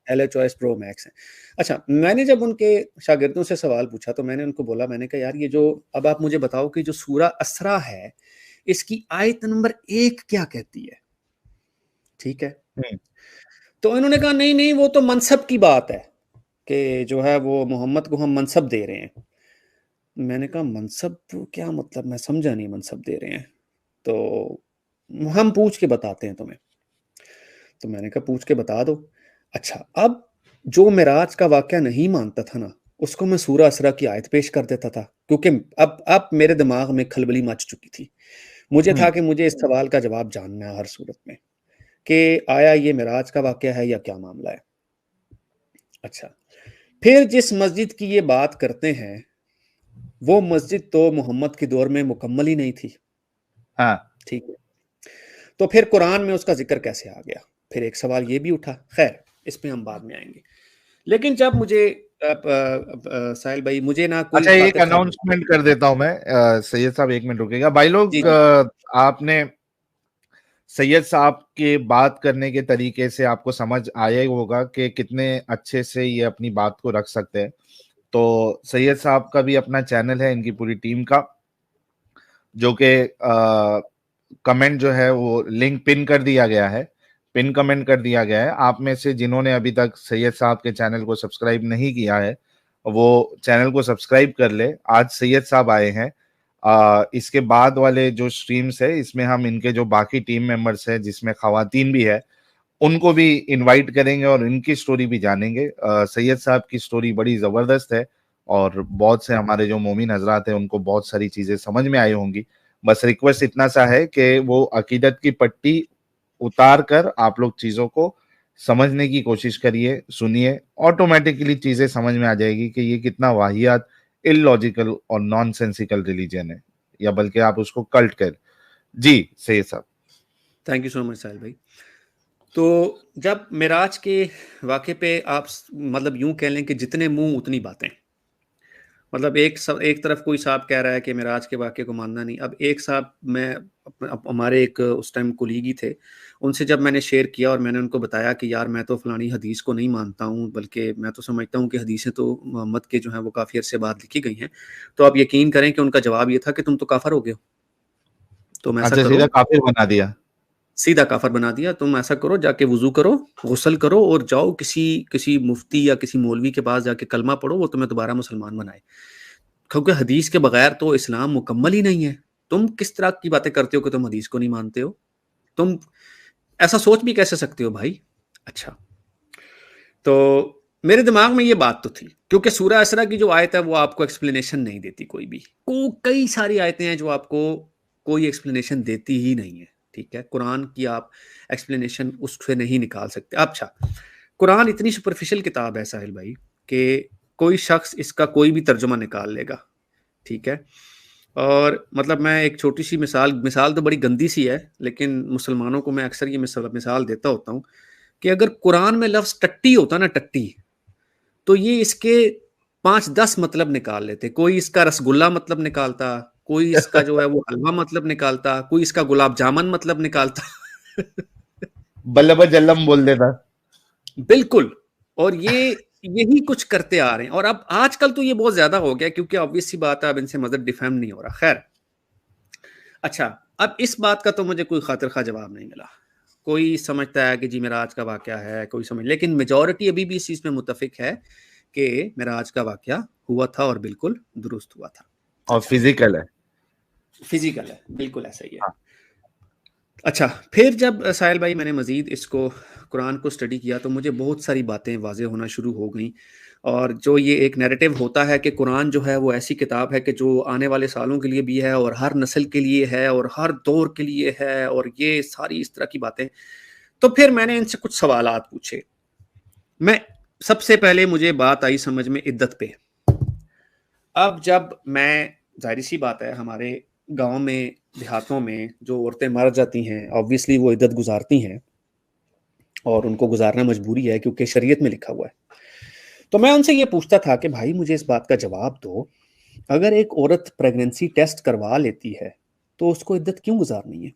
L A choice pro max ہے. اچھا میں نے جب ان کے شاگردوں سے سوال پوچھا تو میں نے ان کو بولا، میں نے کہا یار یہ جو اب آپ مجھے بتاؤ کہ جو سورہ اسرا ہے اس کی آیت نمبر 1 کیا کہتی ہے، ٹھیک ہے. تو انہوں نے کہا نہیں وہ تو منصب کی بات ہے کہ جو ہے وہ محمد کو ہم منصب دے رہے ہیں. میں نے کہا منصب کیا مطلب، میں سمجھا نہیں منصب دے رہے ہیں. تو ہم پوچھ کے بتاتے ہیں تمہیں. تو میں نے کہا پوچھ کے بتا دو. اچھا اب جو معراج کا واقعہ نہیں مانتا تھا نا اس کو میں سورہ اسرا کی آیت پیش کر دیتا تھا، کیونکہ اب میرے دماغ میں کھلبلی مچ چکی تھی. مجھے تھا کہ مجھے اس سوال کا جواب جاننا ہے ہر صورت میں کہ آیا یہ معراج کا واقعہ ہے یا کیا معاملہ ہے. اچھا پھر جس مسجد کی یہ بات کرتے ہیں وہ مسجد تو محمد کے دور میں مکمل ہی نہیں تھی، ٹھیک ہے. تو پھر قرآن میں اس کا ذکر کیسے آ گیا؟ پھر ایک سوال یہ بھی اٹھا. خیر اس پہ ہم بعد میں آئیں گے. لیکن جب مجھے ساحل بھائی مجھے نا کوئی اچھا ایک اناؤنسمنٹ کر دیتا ہوں میں، سید صاحب 1 منٹ رکے گا. بھائی لوگ آپ نے سید صاحب کے بات کرنے کے طریقے سے آپ کو سمجھ آیا ہوگا کہ کتنے اچھے سے یہ اپنی بات کو رکھ سکتے ہیں. تو سید صاحب کا بھی اپنا چینل ہے، ان کی پوری ٹیم کا، جو کہ کمنٹ جو ہے وہ لنک پن کر دیا گیا ہے، پن کمنٹ کر دیا گیا ہے. آپ میں سے جنہوں نے ابھی تک سید صاحب کے چینل کو سبسکرائب نہیں کیا ہے وہ چینل کو سبسکرائب کر لے. آج سید صاحب آئے ہیں، اس کے بعد والے جو سٹریمز ہے اس میں ہم ان کے جو باقی ٹیم ممبرز ہیں جس میں خواتین بھی ہے ان کو بھی انوائٹ کریں گے اور ان کی سٹوری بھی جانیں گے. سید صاحب کی سٹوری بڑی زبردست ہے اور بہت سے ہمارے جو مومن حضرات ہیں ان کو بہت ساری چیزیں سمجھ میں آئی ہوں گی. بس ریکویسٹ اتنا سا ہے کہ وہ عقیدت کی پٹی اتار کر آپ لوگ چیزوں کو سمجھنے کی کوشش کریے، سنیے، آٹومیٹکلی چیزیں سمجھ میں آ جائے گی کہ یہ کتنا واہیات illogical اور نان سینسیکل ریلیجن ہے، یا بلکہ آپ اس کو کلٹ کر. جی سید صاحب. تھینک یو سو مچ ساحل بھائی. تو جب معراج کے واقعے پہ آپ مطلب یوں کہہ لیں کہ جتنے منہ اتنی باتیں، مطلب ایک طرف کوئی صاحب کہہ رہا ہے کہ معراج کے واقعے کو ماننا نہیں. اب ایک صاحب میں ہمارے ایک اس ٹائم کولیگی تھے، ان سے جب میں نے شیئر کیا اور میں نے ان کو بتایا کہ یار میں تو فلانی حدیث کو نہیں مانتا ہوں، بلکہ میں تو سمجھتا ہوں کہ حدیثیں تو محمد کے جو ہیں وہ کافی عرصے بعد لکھی گئی ہیں، تو آپ یقین کریں کہ ان کا جواب یہ تھا کہ تم تو کافر ہو گئے ہو. تم ایسا کرو، سیدھا کافر بنا دیا، سیدھا کافر بنا دیا. تم ایسا کرو جا کے وضو کرو، غسل کرو اور جاؤ کسی مفتی یا کسی مولوی کے پاس جا کے کلمہ پڑھو، وہ تمہیں دوبارہ مسلمان بنائے، کیونکہ حدیث کے بغیر تو اسلام مکمل ہی نہیں ہے. تم کس طرح کی باتیں کرتے ہو کہ تم حدیث کو نہیں مانتے ہو؟ تم ایسا سوچ بھی کیسے سکتے ہو بھائی؟ اچھا تو میرے دماغ میں یہ بات تو تھی، کیونکہ سورہ اسرا کی جو آیت ہے وہ آپ کو ایکسپلینیشن نہیں دیتی کوئی بھی. کئی ساری آیتیں ہیں جو آپ کو کوئی ایکسپلینیشن دیتی ہی نہیں ہے، ٹھیک ہے. قرآن کی آپ ایکسپلینیشن اس سے نہیں نکال سکتے. اچھا قرآن اتنی سپرفیشل کتاب ہے ساحل بھائی کہ کوئی شخص اس کا کوئی بھی ترجمہ نکال لے گا, ٹھیک ہے. اور مطلب میں ایک چھوٹی سی مثال تو بڑی گندی سی ہے, لیکن مسلمانوں کو میں اکثر یہ مثال دیتا ہوتا ہوں کہ اگر قرآن میں لفظ ٹٹی ہوتا نا, ٹٹی, تو یہ اس کے 5-10 مطلب نکال لیتے. کوئی اس کا رسگلہ مطلب نکالتا, کوئی اس کا جو ہے وہ حلوہ مطلب نکالتا, کوئی اس کا گلاب جامن مطلب نکالتا. بلب جلم بول دیتا. بالکل. اور یہی کچھ کرتے آ رہے ہیں. اور اب آج کل تو یہ بہت زیادہ ہو گیا, کیونکہ obvious سی بات ہے اب ان سے مذہب ڈیفیم نہیں ہو رہا. خیر, اچھا, اب اس بات کا تو مجھے کوئی خاطر خواہ جواب نہیں ملا. کوئی سمجھتا ہے کہ جی معراج کا واقعہ ہے, کوئی سمجھ, لیکن میجورٹی ابھی بھی اس چیز میں متفق ہے کہ معراج کا واقعہ ہوا تھا اور بالکل درست ہوا تھا. اور فزیکل ہے, فزیکل ہے, بالکل ایسا ہی ہے. اچھا, پھر جب ساحل بھائی میں نے مزید اس کو قرآن کو سٹڈی کیا تو مجھے بہت ساری باتیں واضح ہونا شروع ہو گئیں. اور جو یہ ایک نیریٹو ہوتا ہے کہ قرآن جو ہے وہ ایسی کتاب ہے کہ جو آنے والے سالوں کے لیے بھی ہے اور ہر نسل کے لیے ہے اور ہر دور کے لیے ہے, اور یہ ساری اس طرح کی باتیں. تو پھر میں نے ان سے کچھ سوالات پوچھے. میں سب سے پہلے مجھے بات آئی سمجھ میں عدت پہ. اب جب میں, ظاہری سی بات ہے, ہمارے گاؤں میں دیہاتوں میں جو عورتیں مر جاتی ہیں obviously وہ عدت گزارتی ہیں, اور ان کو گزارنا مجبوری ہے کیونکہ شریعت میں لکھا ہوا ہے. تو میں ان سے یہ پوچھتا تھا کہ بھائی مجھے اس بات کا جواب دو, اگر ایک عورت پریگننسی ٹیسٹ کروا لیتی ہے تو اس کو عدت کیوں گزارنی ہے؟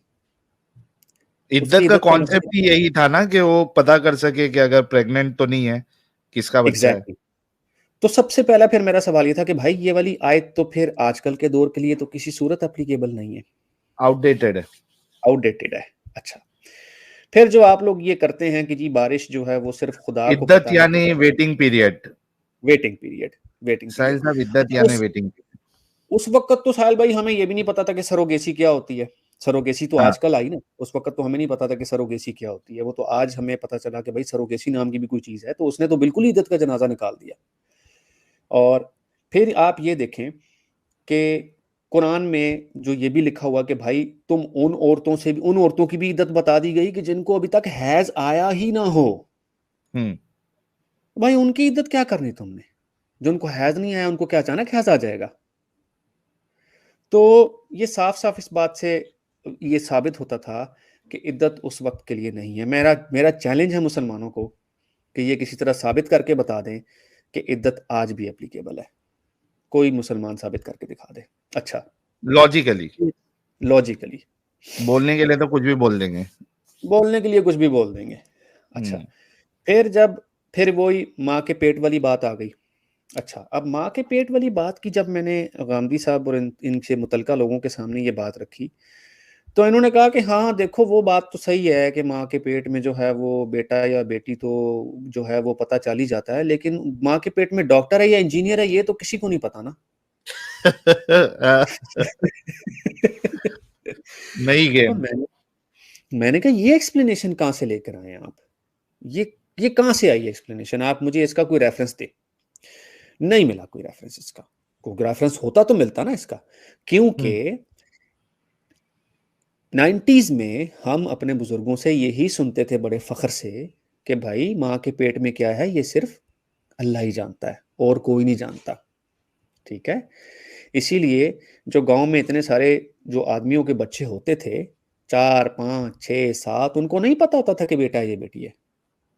عدت کا کانسیپٹ ہی یہی تھا نا کہ وہ پتا کر سکے کہ اگر پریگننٹ تو نہیں ہے, کس کا بچہ ہے. تو سب سے پہلا پھر میرا سوال یہ تھا کہ بھائی یہ والی آیت تو پھر آج کل کے دور کے لیے تو کسی صورت اپلیکیبل نہیں ہے, آؤٹ ڈیٹڈ ہے. اچھا, پھر جو آپ لوگ یہ کرتے ہیں کہ جی بارش جو ہے وہ صرف خدا کو عدت یعنی ویٹنگ پیریڈ. ساحل صاحب, عدت یعنی ویٹنگ پیریڈ. اس وقت تو ساحل بھائی ہمیں یہ بھی نہیں پتا تھا کہ سروگیسی کیا ہوتی ہے. سروگیسی تو آج کل آئی نا, اس وقت تو ہمیں نہیں پتا تھا کہ سروگیسی کیا ہوتی ہے. وہ تو آج ہمیں پتا چلا کہ بھائی سروگیسی نام کی بھی کوئی چیز ہے. تو اس نے تو بالکل ہی عدت کا جنازہ نکال دیا. اور پھر آپ یہ دیکھیں کہ قرآن میں جو یہ بھی لکھا ہوا کہ بھائی تم ان عورتوں کی بھی عدت بتا دی گئی کہ جن کو ابھی تک حیض آیا ہی نہ ہو. بھائی ان کی عدت کیا کرنی تم نے؟ جن کو حیض نہیں آیا ان کو کیا اچانک حیض آ جائے گا؟ تو یہ صاف صاف اس بات سے یہ ثابت ہوتا تھا کہ عدت اس وقت کے لیے نہیں ہے. میرا چیلنج ہے مسلمانوں کو کہ یہ کسی طرح ثابت کر کے بتا دیں کہ عدت آج بھی اپلیکیبل ہے. کوئی مسلمان ثابت کر کے دکھا دے. اچھا, لاجیکلی بولنے کے لیے تو کچھ بھی بول دیں گے, بولنے کے لیے کچھ بھی بول دیں گے. اچھا, پھر وہی ماں کے پیٹ والی بات آ گئی. اچھا, اب ماں کے پیٹ والی بات کی جب میں نے غامدی صاحب اور ان سے متعلقہ لوگوں کے سامنے یہ بات رکھی تو انہوں نے کہا کہ ہاں دیکھو وہ بات تو صحیح ہے کہ ماں کے پیٹ میں جو ہے وہ بیٹا یا بیٹی تو جو ہے وہ پتہ چل ہی جاتا ہے, لیکن ماں کے پیٹ میں ڈاکٹر ہے یا انجینئر ہے یہ تو کسی کو نہیں پتا نا. نہیں گیم. میں نے کہا یہ ایکسپلینیشن کہاں سے لے کر آئے آپ؟ یہ کہاں سے آئی ایکسپلینیشن؟ آپ مجھے اس کا کوئی ریفرنس دے. نہیں ملا کوئی ریفرنس. اس کا کوئی ریفرنس ہوتا تو ملتا نا اس کا, کیونکہ 90s میں ہم اپنے بزرگوں سے یہی سنتے تھے بڑے فخر سے کہ بھائی ماں کے پیٹ میں کیا ہے یہ صرف اللہ ہی جانتا ہے اور کوئی نہیں جانتا. ٹھیک ہے, اسی لیے جو گاؤں میں اتنے سارے جو آدمیوں کے بچے ہوتے تھے 4, 5, 6, 7 ان کو نہیں پتا ہوتا تھا کہ بیٹا یہ بیٹی ہے,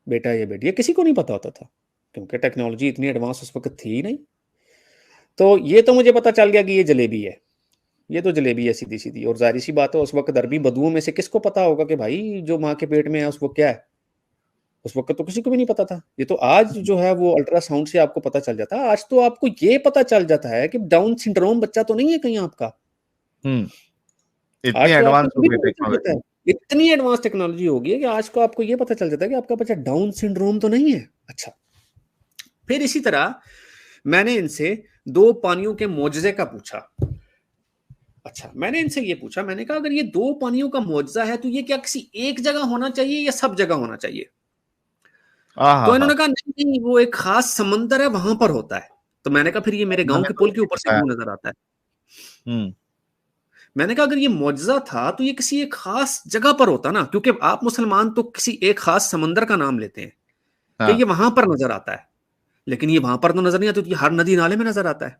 بیٹا یہ بیٹی ہے, کسی کو نہیں پتا ہوتا تھا کیونکہ ٹیکنالوجی اتنی ایڈوانس اس وقت تھی ہی نہیں. تو یہ تو مجھے پتا چل گیا کہ یہ جلیبی ہے, یہ تو جلیبی ہے سیدھی سیدھی. اور ظاہری سی بات ہے اس وقت عربی بدوؤں میں سے کس کو پتا ہوگا کہ بھائی جو ماں کے پیٹ میں ہے اس وقت کیا ہے؟ اس وقت تو کسی کو بھی نہیں پتا تھا. یہ تو آج جو ہے وہ الٹرا ساؤنڈ سے آپ کو پتا چل جاتا ہے. آج تو آپ کو یہ پتا چل جاتا ہے کہ ڈاؤن سنڈروم بچہ تو نہیں ہے کہیں آپ کا. اتنی ایڈوانس ٹیکنالوجی ہوگی ہے کہ آج کو آپ کو یہ پتا چل جاتا ہے کہ آپ کا بچہ ڈاؤن سنڈروم تو نہیں ہے. اچھا, پھر اسی طرح میں نے ان سے 2 پانیوں کے معجزے کا پوچھا. اچھا, میں نے ان سے یہ پوچھا, میں نے کہا اگر یہ 2 پانیوں کا معجزہ ہے تو یہ کیا کسی ایک جگہ ہونا چاہیے یا سب جگہ ہونا چاہیے؟ تو انہوں نے کہا نہیں وہ ایک خاص سمندر ہے وہاں پر ہوتا ہے. تو میں نے کہا پھر یہ میرے گاؤں کے پل کے اوپر سے کیوں نظر آتا ہے؟ میں نے کہا اگر یہ معجزہ تھا تو یہ کسی ایک خاص جگہ پر ہوتا نا, کیونکہ آپ مسلمان تو کسی ایک خاص سمندر کا نام لیتے ہیں. کہ یہ وہاں پر نظر آتا ہے، لیکن یہ وہاں پر تو نظر نہیں آتا، یہ ہر ندی نالے میں نظر آتا ہے.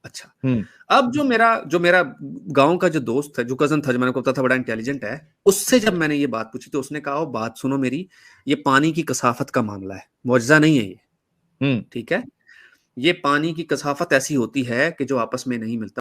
اچھا اب جو میرا گاؤں کا جو دوست ہے، جو کزن تھا، جو میں نے کو پتا تھا بڑا انٹیلیجنٹ ہے، اس سے جب میں نے یہ بات پوچھی تو اس نے کہا بات سنو میری، یہ پانی کی کثافت کا معاملہ ہے، معجزہ نہیں ہے یہ. ٹھیک ہے، یہ پانی کی کثافت ایسی ہوتی ہے کہ جو آپس میں نہیں ملتا.